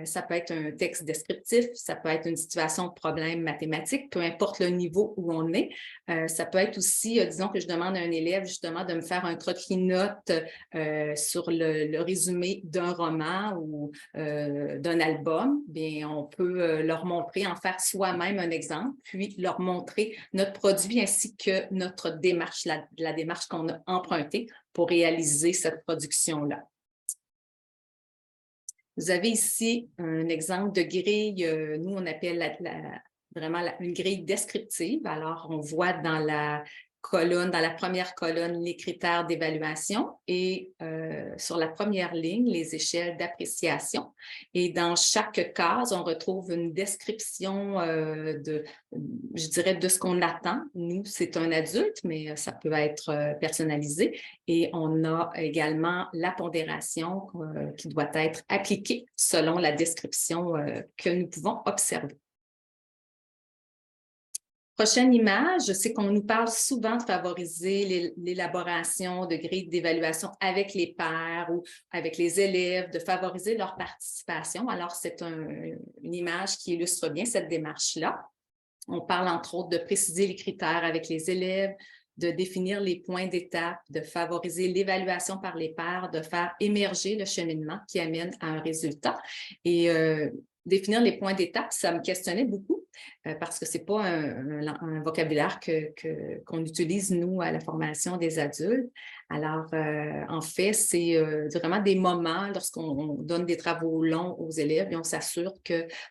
Ça peut être un texte descriptif, ça peut être une situation de problème mathématique, peu importe le niveau où on est. Ça peut être aussi, disons que je demande à un élève justement de me faire un croquis-notes sur le résumé d'un roman ou d'un album. Bien, on peut leur montrer, en faire soi-même un exemple, puis leur montrer notre produit ainsi que notre démarche, la démarche qu'on a empruntée pour réaliser cette production-là. Vous avez ici un exemple de grille, nous on appelle vraiment une grille descriptive. Alors, on voit dans la première colonne, les critères d'évaluation et sur la première ligne, les échelles d'appréciation. Et dans chaque case, on retrouve une description je dirais, de ce qu'on attend. Nous, c'est un adulte, mais ça peut être personnalisé. Et on a également la pondération qui doit être appliquée selon la description que nous pouvons observer. Prochaine image, c'est qu'on nous parle souvent de favoriser l'élaboration de grilles d'évaluation avec les pairs ou avec les élèves, de favoriser leur participation. Alors, c'est une image qui illustre bien cette démarche-là. On parle entre autres de préciser les critères avec les élèves, de définir les points d'étape, de favoriser l'évaluation par les pairs, de faire émerger le cheminement qui amène à un résultat. Et définir les points d'étape, ça me questionnait beaucoup parce que ce n'est pas un vocabulaire qu'on utilise, nous, à la formation des adultes. Alors, en fait, c'est vraiment des moments lorsqu'on donne des travaux longs aux élèves et on s'assure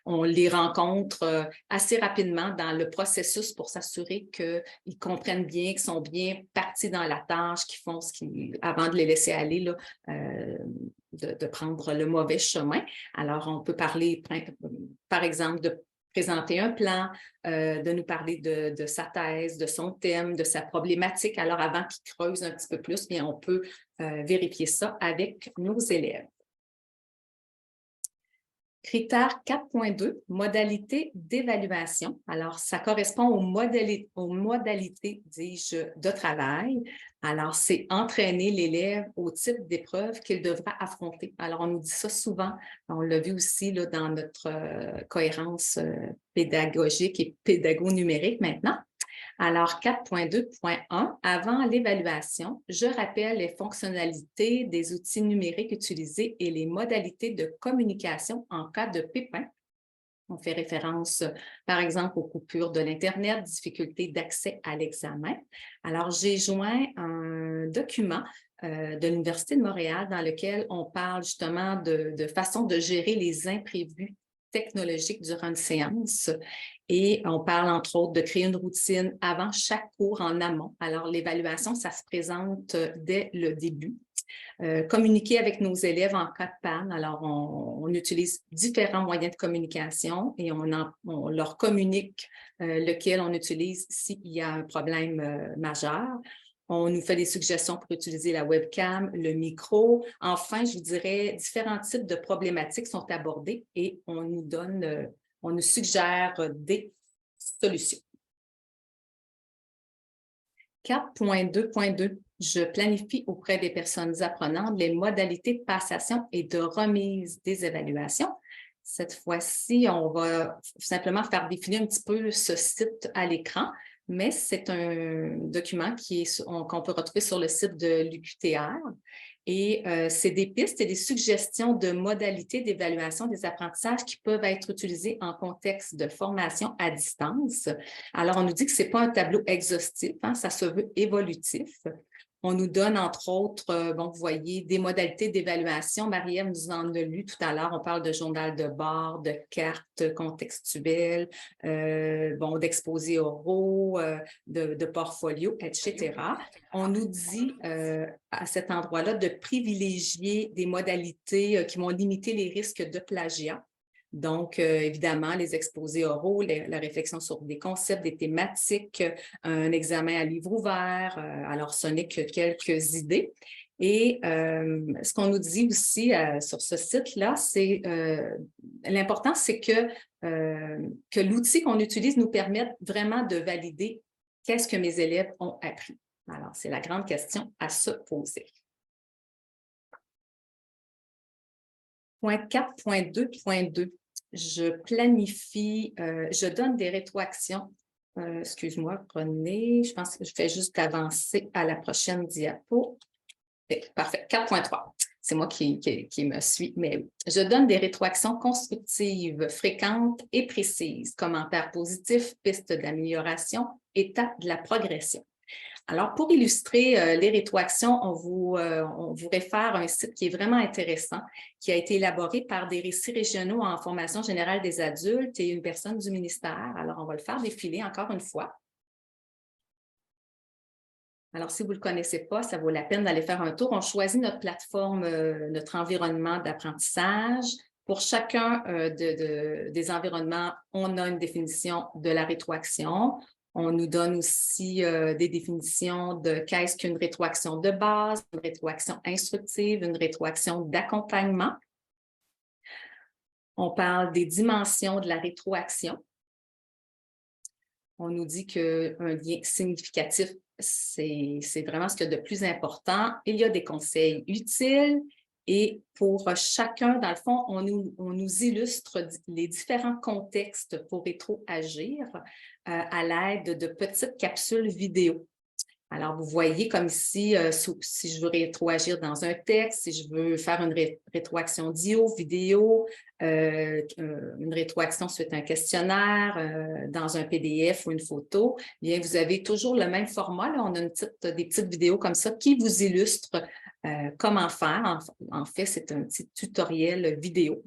qu'on les rencontre assez rapidement dans le processus pour s'assurer qu'ils comprennent bien, qu'ils sont bien partis dans la tâche, qu'ils font avant de les laisser aller, là, de prendre le mauvais chemin. Alors, on peut parler, par exemple, de présenter un plan, de nous parler de sa thèse, de son thème, de sa problématique. Alors, avant qu'il creuse un petit peu plus, bien, on peut vérifier ça avec nos élèves. Critère 4.2, modalité d'évaluation. Alors, ça correspond aux modalités, dis-je, de travail. Alors, c'est entraîner l'élève au type d'épreuve qu'il devra affronter. Alors, on nous dit ça souvent. On l'a vu aussi là, dans notre cohérence pédagogique et pédago-numérique maintenant. Alors, 4.2.1, avant l'évaluation, je rappelle les fonctionnalités des outils numériques utilisés et les modalités de communication en cas de pépin. On fait référence, par exemple, aux coupures de l'Internet, difficultés d'accès à l'examen. Alors, j'ai joint un document de l'Université de Montréal dans lequel on parle justement de façon de gérer les imprévus technologiques durant une séance. Et on parle, entre autres, de créer une routine avant chaque cours en amont. Alors, l'évaluation, ça se présente dès le début. Communiquer avec nos élèves en cas de panne. Alors, on utilise différents moyens de communication et on leur communique lequel on utilise s'il y a un problème majeur. On nous fait des suggestions pour utiliser la webcam, le micro. Enfin, je vous dirais, différents types de problématiques sont abordés et on nous suggère des solutions. 4.2.2, je planifie auprès des personnes apprenantes les modalités de passation et de remise des évaluations. Cette fois-ci, on va simplement faire défiler un petit peu ce site à l'écran, mais c'est un document qu'on peut retrouver sur le site de l'UQTR. Et c'est des pistes et des suggestions de modalités d'évaluation des apprentissages qui peuvent être utilisées en contexte de formation à distance. Alors, on nous dit que ce n'est pas un tableau exhaustif, hein, ça se veut évolutif. On nous donne, entre autres, bon, vous voyez, des modalités d'évaluation. Marie-Ève nous en a lu tout à l'heure. On parle de journal de bord, de cartes contextuelles, bon, d'exposés oraux, de portfolio, etc. On nous dit à cet endroit-là de privilégier des modalités qui vont limiter les risques de plagiat. Donc, évidemment, les exposés oraux, la réflexion sur des concepts, des thématiques, un examen à livre ouvert. Alors, ce n'est que quelques idées. Et ce qu'on nous dit aussi sur ce site-là, c'est l'important, c'est que l'outil qu'on utilise nous permette vraiment de valider qu'est-ce que mes élèves ont appris. Alors, c'est la grande question à se poser. Point 4.2.2, je planifie, je donne des rétroactions. Excuse-moi, René, je pense que je fais juste avancer à la prochaine diapo. Parfait, 4.3. C'est moi qui me suis, mais oui. Je donne des rétroactions constructives, fréquentes et précises, commentaires positifs, pistes d'amélioration, étapes de la progression. Alors, pour illustrer les rétroactions, on vous réfère à un site qui est vraiment intéressant, qui a été élaboré par des récits régionaux en formation générale des adultes et une personne du ministère. Alors, on va le faire défiler encore une fois. Alors, si vous ne le connaissez pas, ça vaut la peine d'aller faire un tour. On choisit notre plateforme, notre environnement d'apprentissage. Pour chacun des environnements, on a une définition de la rétroaction. On nous donne aussi des définitions de qu'est-ce qu'une rétroaction de base, une rétroaction instructive, une rétroaction d'accompagnement. On parle des dimensions de la rétroaction. On nous dit qu'un lien significatif, c'est vraiment ce qu'il y a de plus important. Il y a des conseils utiles et pour chacun, dans le fond, on nous illustre les différents contextes pour rétroagir à l'aide de petites capsules vidéo. Alors, vous voyez comme ici, si je veux rétroagir dans un texte, si je veux faire une rétroaction d'IO, vidéo, une rétroaction suite à un questionnaire, dans un PDF ou une photo, bien, vous avez toujours le même format. Là, on a des petites vidéos comme ça qui vous illustrent comment faire. En fait, c'est un petit tutoriel vidéo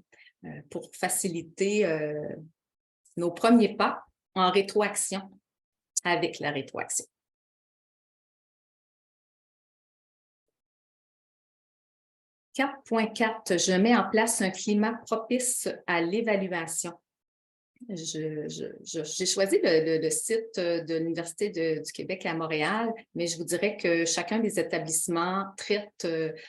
pour faciliter nos premiers pas en rétroaction avec la rétroaction. 4.4, je mets en place un climat propice à l'évaluation. J'ai choisi le site de l'Université du Québec à Montréal, mais je vous dirais que chacun des établissements traite,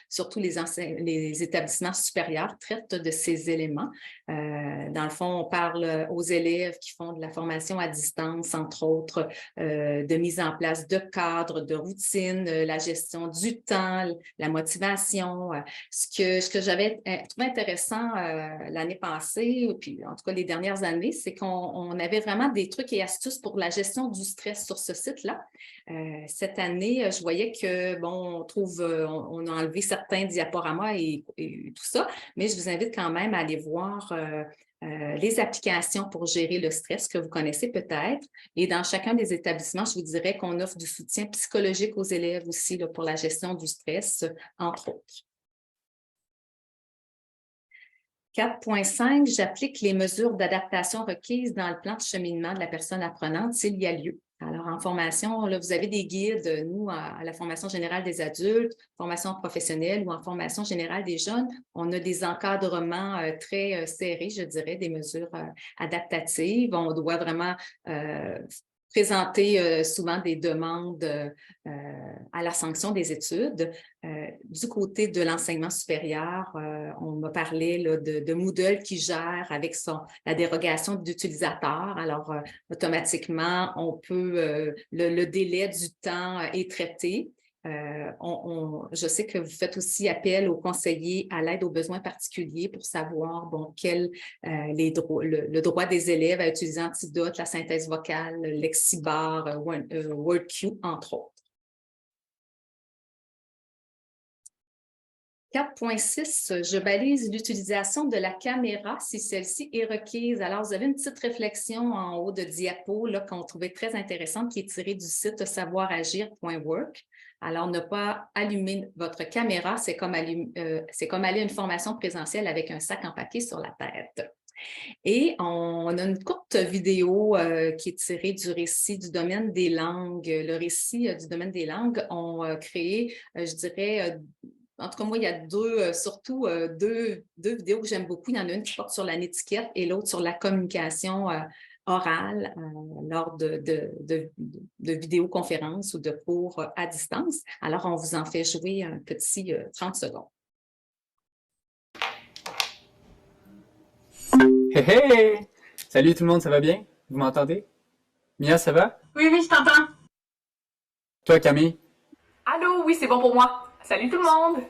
surtout les établissements supérieurs, traite de ces éléments. Dans le fond, on parle aux élèves qui font de la formation à distance, entre autres, de mise en place de cadres, de routines, la gestion du temps, la motivation. Ce que j'avais trouvé intéressant l'année passée, puis en tout cas les dernières années, c'est qu'on avait vraiment des trucs et astuces pour la gestion du stress sur ce site-là. Cette année, je voyais que, bon, on a enlevé certains diaporamas et tout ça, mais je vous invite quand même à aller voir les applications pour gérer le stress que vous connaissez peut-être. Et dans chacun des établissements, je vous dirais qu'on offre du soutien psychologique aux élèves aussi là, pour la gestion du stress, entre autres. 4.5, j'applique les mesures d'adaptation requises dans le plan de cheminement de la personne apprenante s'il y a lieu. Alors, en formation, là, vous avez des guides, nous, à la formation générale des adultes, formation professionnelle ou en formation générale des jeunes, on a des encadrements très serrés, je dirais, des mesures adaptatives. On doit vraiment présenter souvent des demandes à la sanction des études. Du côté de l'enseignement supérieur, on m'a parlé là, de Moodle qui gère avec la dérogation d'utilisateur. Alors, automatiquement, on peut, le délai du temps est traité. Je sais que vous faites aussi appel aux conseillers à l'aide aux besoins particuliers pour savoir bon, le droit des élèves à utiliser Antidote, la synthèse vocale, le Lexibar, WordQ, entre autres. 4.6, je balise l'utilisation de la caméra si celle-ci est requise. Alors, vous avez une petite réflexion en haut de diapo qu'on trouvait très intéressante qui est tirée du site savoiragir.work. Alors, ne pas allumer votre caméra, c'est comme aller à une formation présentielle avec un sac en papier sur la tête. Et on a une courte vidéo qui est tirée du récit du domaine des langues. Le récit du domaine des langues ont créé, je dirais, en tout cas, moi, il y a surtout deux vidéos que j'aime beaucoup. Il y en a une qui porte sur la netiquette et l'autre sur la communication orale lors de vidéoconférences ou de cours à distance. Alors, on vous en fait jouer un petit 30 secondes. Hey, hey! Salut tout le monde, ça va bien? Vous m'entendez? Mia, ça va? Oui, je t'entends. Toi, Camille, Allô, oui, c'est bon pour moi. Salut tout le monde!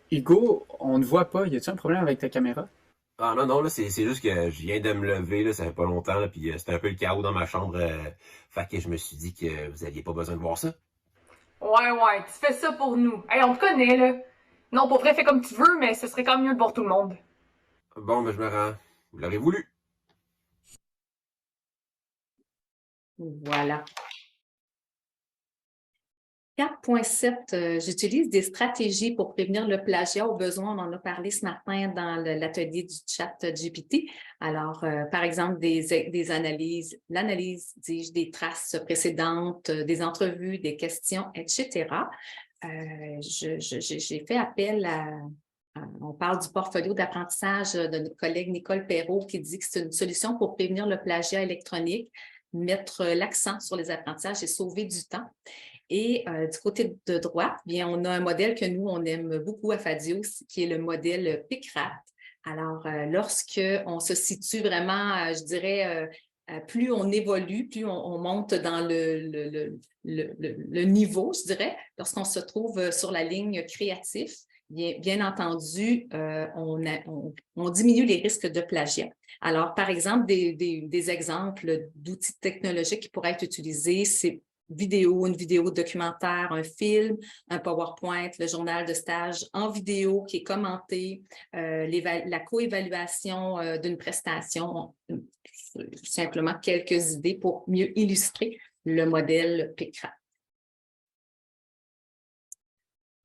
Hugo, on ne voit pas. Y a-tu un problème avec ta caméra? Ah non, non, là, c'est juste que je viens de me lever, là, ça fait pas longtemps, là, puis c'était un peu le chaos dans ma chambre. Fait que je me suis dit que vous aviez pas besoin de voir ça. Ouais, tu fais ça pour nous. Hey, on te connaît, là. Non, pour vrai, fais comme tu veux, mais ce serait quand même mieux de voir tout le monde. Bon, ben je me rends. Vous l'aurez voulu. Voilà. 4.7, j'utilise des stratégies pour prévenir le plagiat. Au besoin, on en a parlé ce matin dans l'atelier du chat GPT. Alors, par exemple, des analyses, l'analyse, dis-je, des traces précédentes, des entrevues, des questions, etc. J'ai fait appel on parle du portfolio d'apprentissage de notre collègue Nicole Perrault qui dit que c'est une solution pour prévenir le plagiat électronique, mettre l'accent sur les apprentissages et sauver du temps. Et du côté de droite, bien, on a un modèle que nous, on aime beaucoup à Fadio, qui est le modèle PICRAT. Alors, lorsqu'on se situe vraiment, je dirais, plus on évolue, plus on monte dans le niveau, je dirais, lorsqu'on se trouve sur la ligne créatif, bien entendu, on diminue les risques de plagiat. Alors, par exemple, des exemples d'outils technologiques qui pourraient être utilisés, c'est une vidéo documentaire, un film, un PowerPoint, le journal de stage en vidéo qui est commenté, la co-évaluation d'une prestation, simplement quelques idées pour mieux illustrer le modèle PICRAT.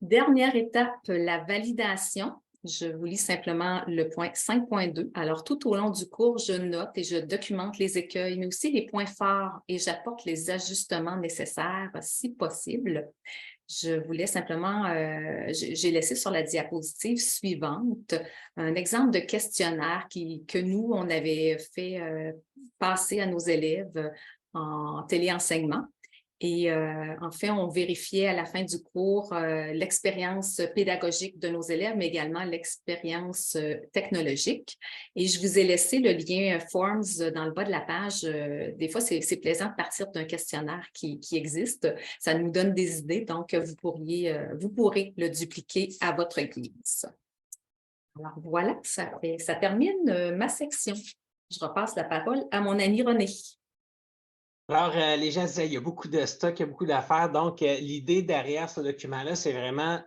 Dernière étape, la validation. Je vous lis simplement le point 5.2. Alors, tout au long du cours, je note et je documente les écueils, mais aussi les points forts et j'apporte les ajustements nécessaires si possible. Je voulais simplement, j'ai laissé sur la diapositive suivante un exemple de questionnaire que nous, on avait fait passer à nos élèves en téléenseignement. Et en fait, on vérifiait à la fin du cours l'expérience pédagogique de nos élèves, mais également l'expérience technologique. Et je vous ai laissé le lien Forms dans le bas de la page. Des fois, c'est plaisant de partir d'un questionnaire qui existe. Ça nous donne des idées, donc vous pourrez le dupliquer à votre guise. Alors voilà, ça termine ma section. Je repasse la parole à mon amie Renée. Alors, les gens disaient, il y a beaucoup de stock, il y a beaucoup d'affaires. Donc, l'idée derrière ce document-là, c'est vraiment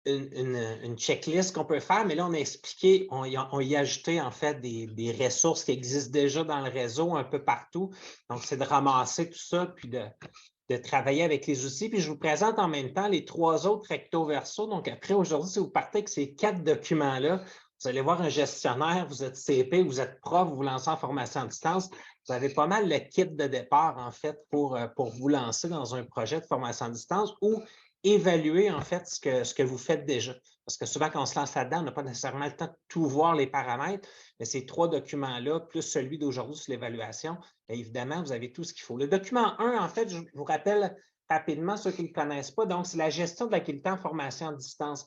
une checklist qu'on peut faire. Mais là, on a expliqué, on y a ajouté en fait des ressources qui existent déjà dans le réseau un peu partout. Donc, c'est de ramasser tout ça, puis de travailler avec les outils. Puis, je vous présente en même temps les 3 autres recto verso. Donc, après, aujourd'hui, si vous partez avec ces 4 documents-là, vous allez voir un gestionnaire, vous êtes CP, vous êtes prof, vous vous lancez en formation à distance. Vous avez pas mal le kit de départ, en fait, pour vous lancer dans un projet de formation à distance ou évaluer, en fait, ce que vous faites déjà. Parce que souvent, quand on se lance là-dedans, on n'a pas nécessairement le temps de tout voir les paramètres, mais ces 3 documents-là, plus celui d'aujourd'hui sur l'évaluation, évidemment, vous avez tout ce qu'il faut. Le document 1, en fait, je vous rappelle rapidement ceux qui ne le connaissent pas, donc c'est la gestion de la qualité en formation à distance.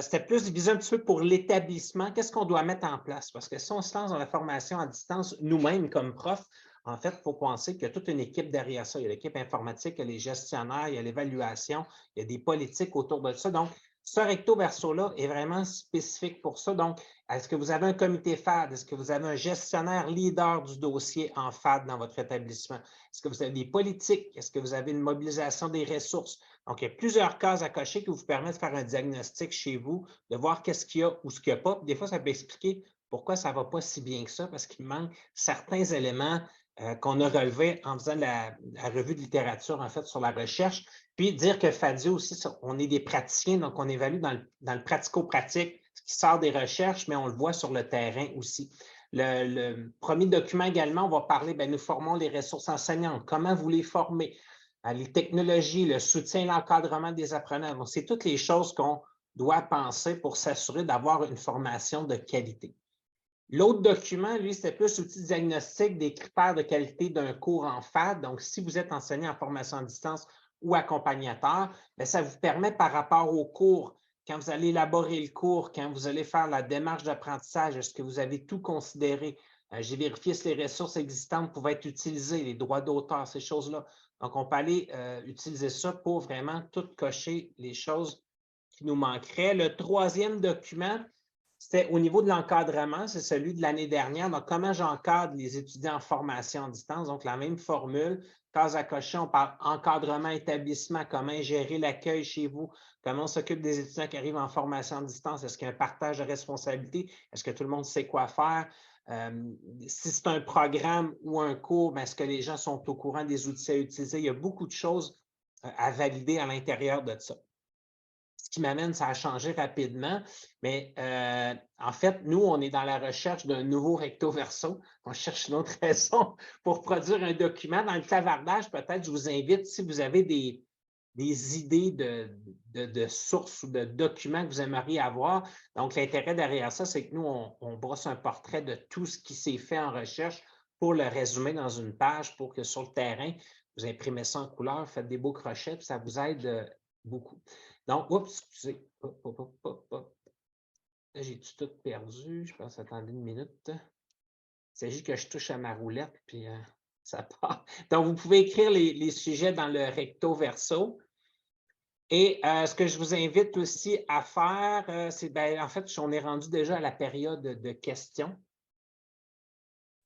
C'était plus divisé un petit peu pour l'établissement. Qu'est-ce qu'on doit mettre en place? Parce que si on se lance dans la formation à distance, nous-mêmes comme profs, en fait, il faut penser qu'il y a toute une équipe derrière ça. Il y a l'équipe informatique, il y a les gestionnaires, il y a l'évaluation, il y a des politiques autour de ça. Donc, ce recto-verso-là est vraiment spécifique pour ça. Donc, est-ce que vous avez un comité FAD? Est-ce que vous avez un gestionnaire leader du dossier en FAD dans votre établissement? Est-ce que vous avez des politiques? Est-ce que vous avez une mobilisation des ressources? Donc, il y a plusieurs cases à cocher qui vous permettent de faire un diagnostic chez vous, de voir qu'est-ce qu'il y a ou ce qu'il n'y a pas. Des fois, ça peut expliquer pourquoi ça ne va pas si bien que ça, parce qu'il manque certains éléments qu'on a relevés en faisant la revue de littérature, en fait, sur la recherche. Puis dire que Fadio aussi, on est des praticiens, donc on évalue dans le pratico-pratique ce qui sort des recherches, mais on le voit sur le terrain aussi. Le premier document également, on va parler, nous formons les ressources enseignantes. Comment vous les formez? Les technologies, le soutien, l'encadrement des apprenants. Donc, c'est toutes les choses qu'on doit penser pour s'assurer d'avoir une formation de qualité. L'autre document, lui, c'était plus outil diagnostic des critères de qualité d'un cours en FAD. Donc, si vous êtes enseignant en formation à distance ou accompagnateur, ça vous permet par rapport au cours, quand vous allez élaborer le cours, quand vous allez faire la démarche d'apprentissage, est-ce que vous avez tout considéré? J'ai vérifié si les ressources existantes pouvaient être utilisées, les droits d'auteur, ces choses-là. Donc, on peut aller utiliser ça pour vraiment tout cocher les choses qui nous manqueraient. Le troisième document, c'était au niveau de l'encadrement, c'est celui de l'année dernière. Donc, comment j'encadre les étudiants en formation à distance? Donc, la même formule, case à cocher, on parle encadrement, établissement, comment gérer l'accueil chez vous, comment on s'occupe des étudiants qui arrivent en formation à distance, est-ce qu'il y a un partage de responsabilités, est-ce que tout le monde sait quoi faire? Si c'est un programme ou un cours, est-ce que les gens sont au courant des outils à utiliser? Il y a beaucoup de choses à valider à l'intérieur de ça. Ce qui m'amène, ça a changé rapidement, mais en fait, nous, on est dans la recherche d'un nouveau recto verso. On cherche une autre raison pour produire un document. Dans le clavardage, peut-être, je vous invite, si vous avez des idées de sources ou de documents que vous aimeriez avoir. Donc, l'intérêt derrière ça, c'est que nous, on brosse un portrait de tout ce qui s'est fait en recherche pour le résumer dans une page pour que sur le terrain, vous imprimez ça en couleur, faites des beaux crochets, puis ça vous aide beaucoup. Donc, oups, excusez. Là, j'ai-tu tout perdu? Je pense, attendez une minute. Il s'agit que je touche à ma roulette, puis ça part. Donc, vous pouvez écrire les sujets dans le recto verso. Et ce que je vous invite aussi à faire, c'est, en fait, on est rendu déjà à la période de questions.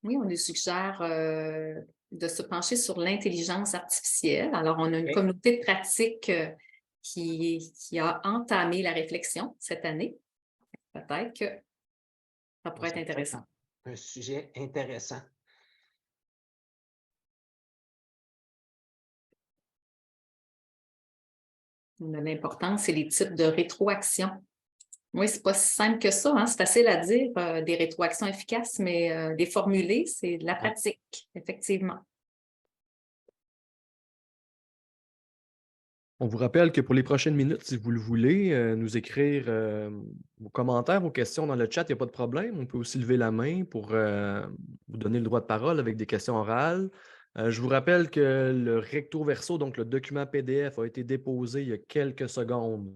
Oui, on nous suggère de se pencher sur l'intelligence artificielle. Alors, on a une communauté de pratique qui a entamé la réflexion cette année. Peut-être que ça pourrait être intéressant. Un sujet intéressant. L'important, c'est les types de rétroactions. Oui, c'est pas si simple que ça, hein? C'est facile à dire, des rétroactions efficaces, mais les formuler, c'est de la pratique, effectivement. On vous rappelle que pour les prochaines minutes, si vous le voulez, nous écrire vos commentaires, vos questions dans le chat, il n'y a pas de problème. On peut aussi lever la main pour vous donner le droit de parole avec des questions orales. Je vous rappelle que le recto verso, donc le document PDF, a été déposé il y a quelques secondes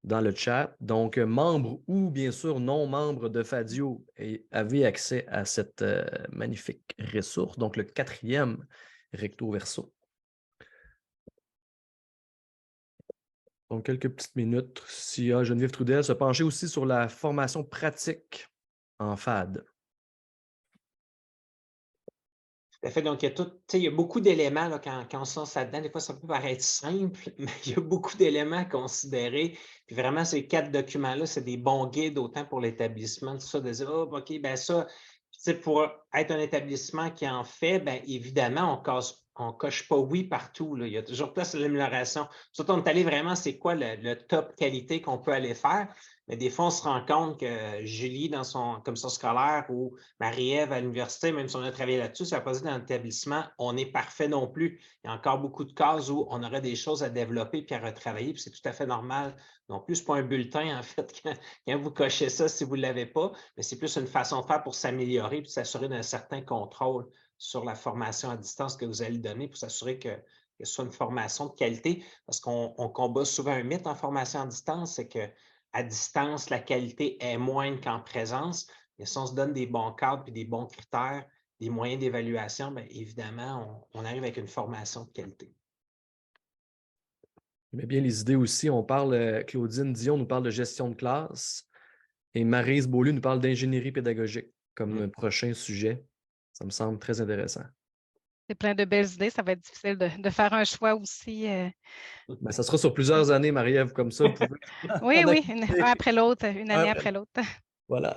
dans le chat. Donc, membres ou bien sûr non membres de Fadio avaient accès à cette magnifique ressource, donc le 4e recto verso. Donc, quelques petites minutes. Si Geneviève Trudel se penchait aussi sur la formation pratique en FAD. Tout à fait. Donc, il y a beaucoup d'éléments là, quand on se lance là-dedans. Des fois, ça peut paraître simple, mais il y a beaucoup d'éléments à considérer. Puis vraiment, ces 4 documents-là, c'est des bons guides autant pour l'établissement, tout ça, de dire, oh, OK, ça, pour être un établissement qui en fait, évidemment, on coche pas oui partout. Là. Il y a toujours place à l'amélioration. Surtout, on est allé vraiment, c'est quoi le top qualité qu'on peut aller faire. Mais des fois, on se rend compte que Julie, dans son commission scolaire, ou Marie-Ève à l'université, même si on a travaillé là-dessus, ça n'a pas dit dans l'établissement, on est parfait non plus. Il y a encore beaucoup de cases où on aurait des choses à développer puis à retravailler, puis c'est tout à fait normal non plus. Ce n'est pas un bulletin, en fait, quand vous cochez ça si vous ne l'avez pas, mais c'est plus une façon de faire pour s'améliorer puis s'assurer d'un certain contrôle sur la formation à distance que vous allez donner pour s'assurer que ce soit une formation de qualité. Parce qu'on combat souvent un mythe en formation à distance, c'est qu'à distance, la qualité est moindre qu'en présence. Mais si on se donne des bons cadres et des bons critères, des moyens d'évaluation, évidemment, on arrive avec une formation de qualité. Mais bien les idées aussi. On parle, Claudine Dion nous parle de gestion de classe et Maryse Beaulieu nous parle d'ingénierie pédagogique comme prochain sujet. Ça me semble très intéressant. C'est plein de belles idées. Ça va être difficile de faire un choix aussi. Ça sera sur plusieurs années, Marie-Ève, comme ça. Vous pouvez... Oui, un après l'autre, une année après l'autre. Voilà.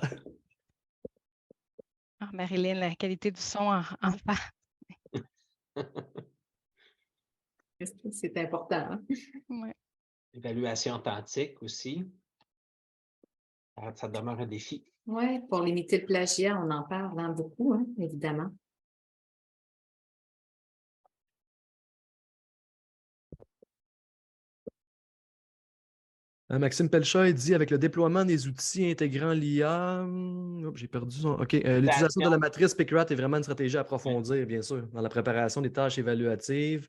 Oh, Marilyn, la qualité du son en bas. C'est important. Hein? Ouais. Évaluation authentique aussi. Ça demeure un défi. Oui, pour limiter le plagiat, on en parle beaucoup, hein, évidemment. Maxime Pelchat dit avec le déploiement des outils intégrant l'IA, j'ai perdu son. OK. L'utilisation de la matrice PICRAT est vraiment une stratégie à approfondir, bien sûr, dans la préparation des tâches évaluatives.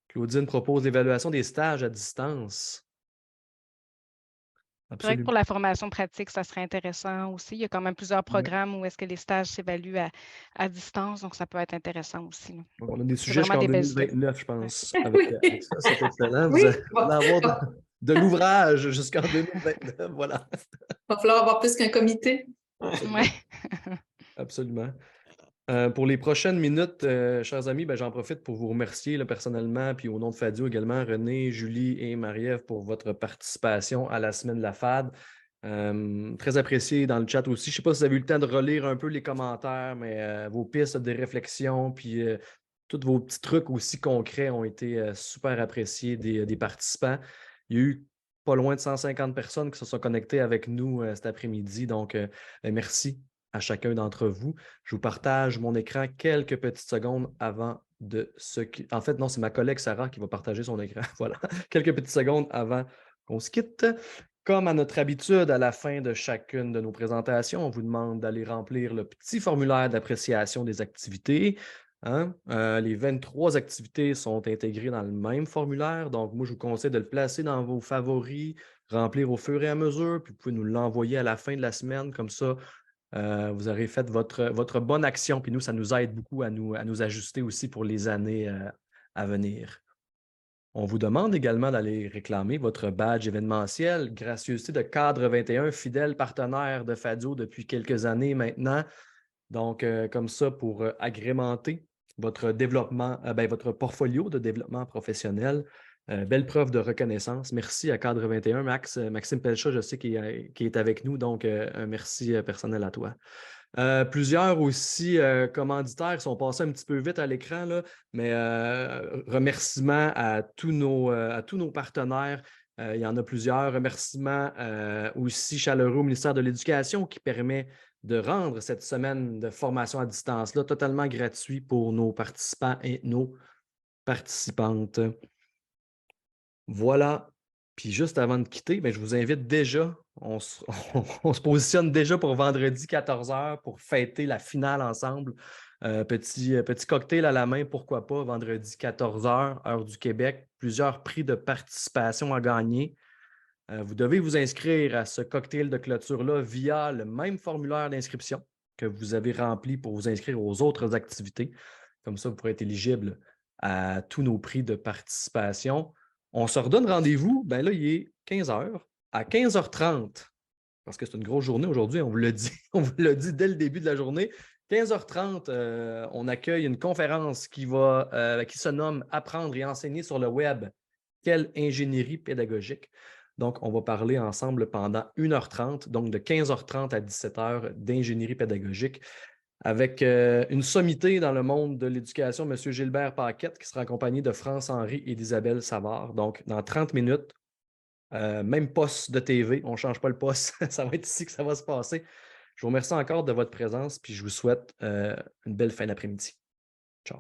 Claudine propose l'évaluation des stages à distance. C'est vrai que Absolument. pour la formation pratique, ça serait intéressant aussi. Il y a quand même plusieurs Ouais. programmes où est-ce que les stages s'évaluent à distance, donc ça peut être intéressant aussi, là. Donc, on a des C'est sujets vraiment jusqu'en des belles idées. 2029, je Ouais. pense, avec Oui, ça. C'est excellent. oui, Vous allez avoir de l'ouvrage jusqu'en 2029. Voilà. va falloir avoir plus qu'un comité. Absolument. Ouais. Absolument. Pour les prochaines minutes, chers amis, j'en profite pour vous remercier là, personnellement, puis au nom de Fadio également, René, Julie et Marie-Ève pour votre participation à la semaine de la FAD. Très apprécié dans le chat aussi. Je ne sais pas si vous avez eu le temps de relire un peu les commentaires, mais vos pistes de réflexion, puis tous vos petits trucs aussi concrets ont été super appréciés des participants. Il y a eu pas loin de 150 personnes qui se sont connectées avec nous cet après-midi. Donc, merci à chacun d'entre vous. Je vous partage mon écran quelques petites secondes avant de se quitter. En fait, non, c'est ma collègue Sarah qui va partager son écran. Voilà, quelques petites secondes avant qu'on se quitte. Comme à notre habitude, à la fin de chacune de nos présentations, on vous demande d'aller remplir le petit formulaire d'appréciation des activités. Hein? Les 23 activités sont intégrées dans le même formulaire. Donc, moi, je vous conseille de le placer dans vos favoris, remplir au fur et à mesure, puis vous pouvez nous l'envoyer à la fin de la semaine. Comme ça, vous aurez fait votre bonne action, puis nous, ça nous aide beaucoup à nous ajuster aussi pour les années à venir. On vous demande également d'aller réclamer votre badge événementiel, gracieuseté de Cadre 21, fidèle partenaire de Fadio depuis quelques années maintenant. Donc, comme ça, pour agrémenter votre développement, votre portfolio de développement professionnel. Belle preuve de reconnaissance. Merci à Cadre 21. Maxime Pelchat, je sais qu'il est avec nous, donc un merci personnel à toi. Plusieurs aussi commanditaires sont passés un petit peu vite à l'écran, là, mais remerciements à tous nos partenaires. Il y en a plusieurs. Remerciements aussi chaleureux au ministère de l'Éducation qui permet de rendre cette semaine de formation à distance-là totalement gratuit pour nos participants et nos participantes. Voilà. Puis juste avant de quitter, je vous invite déjà, on se positionne déjà pour vendredi 14h pour fêter la finale ensemble. Petit cocktail à la main, pourquoi pas, vendredi 14h, heure du Québec. Plusieurs prix de participation à gagner. Vous devez vous inscrire à ce cocktail de clôture-là via le même formulaire d'inscription que vous avez rempli pour vous inscrire aux autres activités. Comme ça, vous pourrez être éligible à tous nos prix de participation. On se redonne rendez-vous. Là, il est 15h. À 15h30, parce que c'est une grosse journée aujourd'hui, on vous l'a dit, dès le début de la journée. 15h30, on accueille une conférence qui se nomme « Apprendre et enseigner sur le web. Quelle ingénierie pédagogique ?» Donc, on va parler ensemble pendant 1h30, donc de 15h30 à 17h d'ingénierie pédagogique, avec une sommité dans le monde de l'éducation, M. Gilbert Paquette, qui sera accompagné de France-Henri et d'Isabelle Savard. Donc, dans 30 minutes, même poste de TV, on ne change pas le poste, ça va être ici que ça va se passer. Je vous remercie encore de votre présence, puis je vous souhaite une belle fin d'après-midi. Ciao.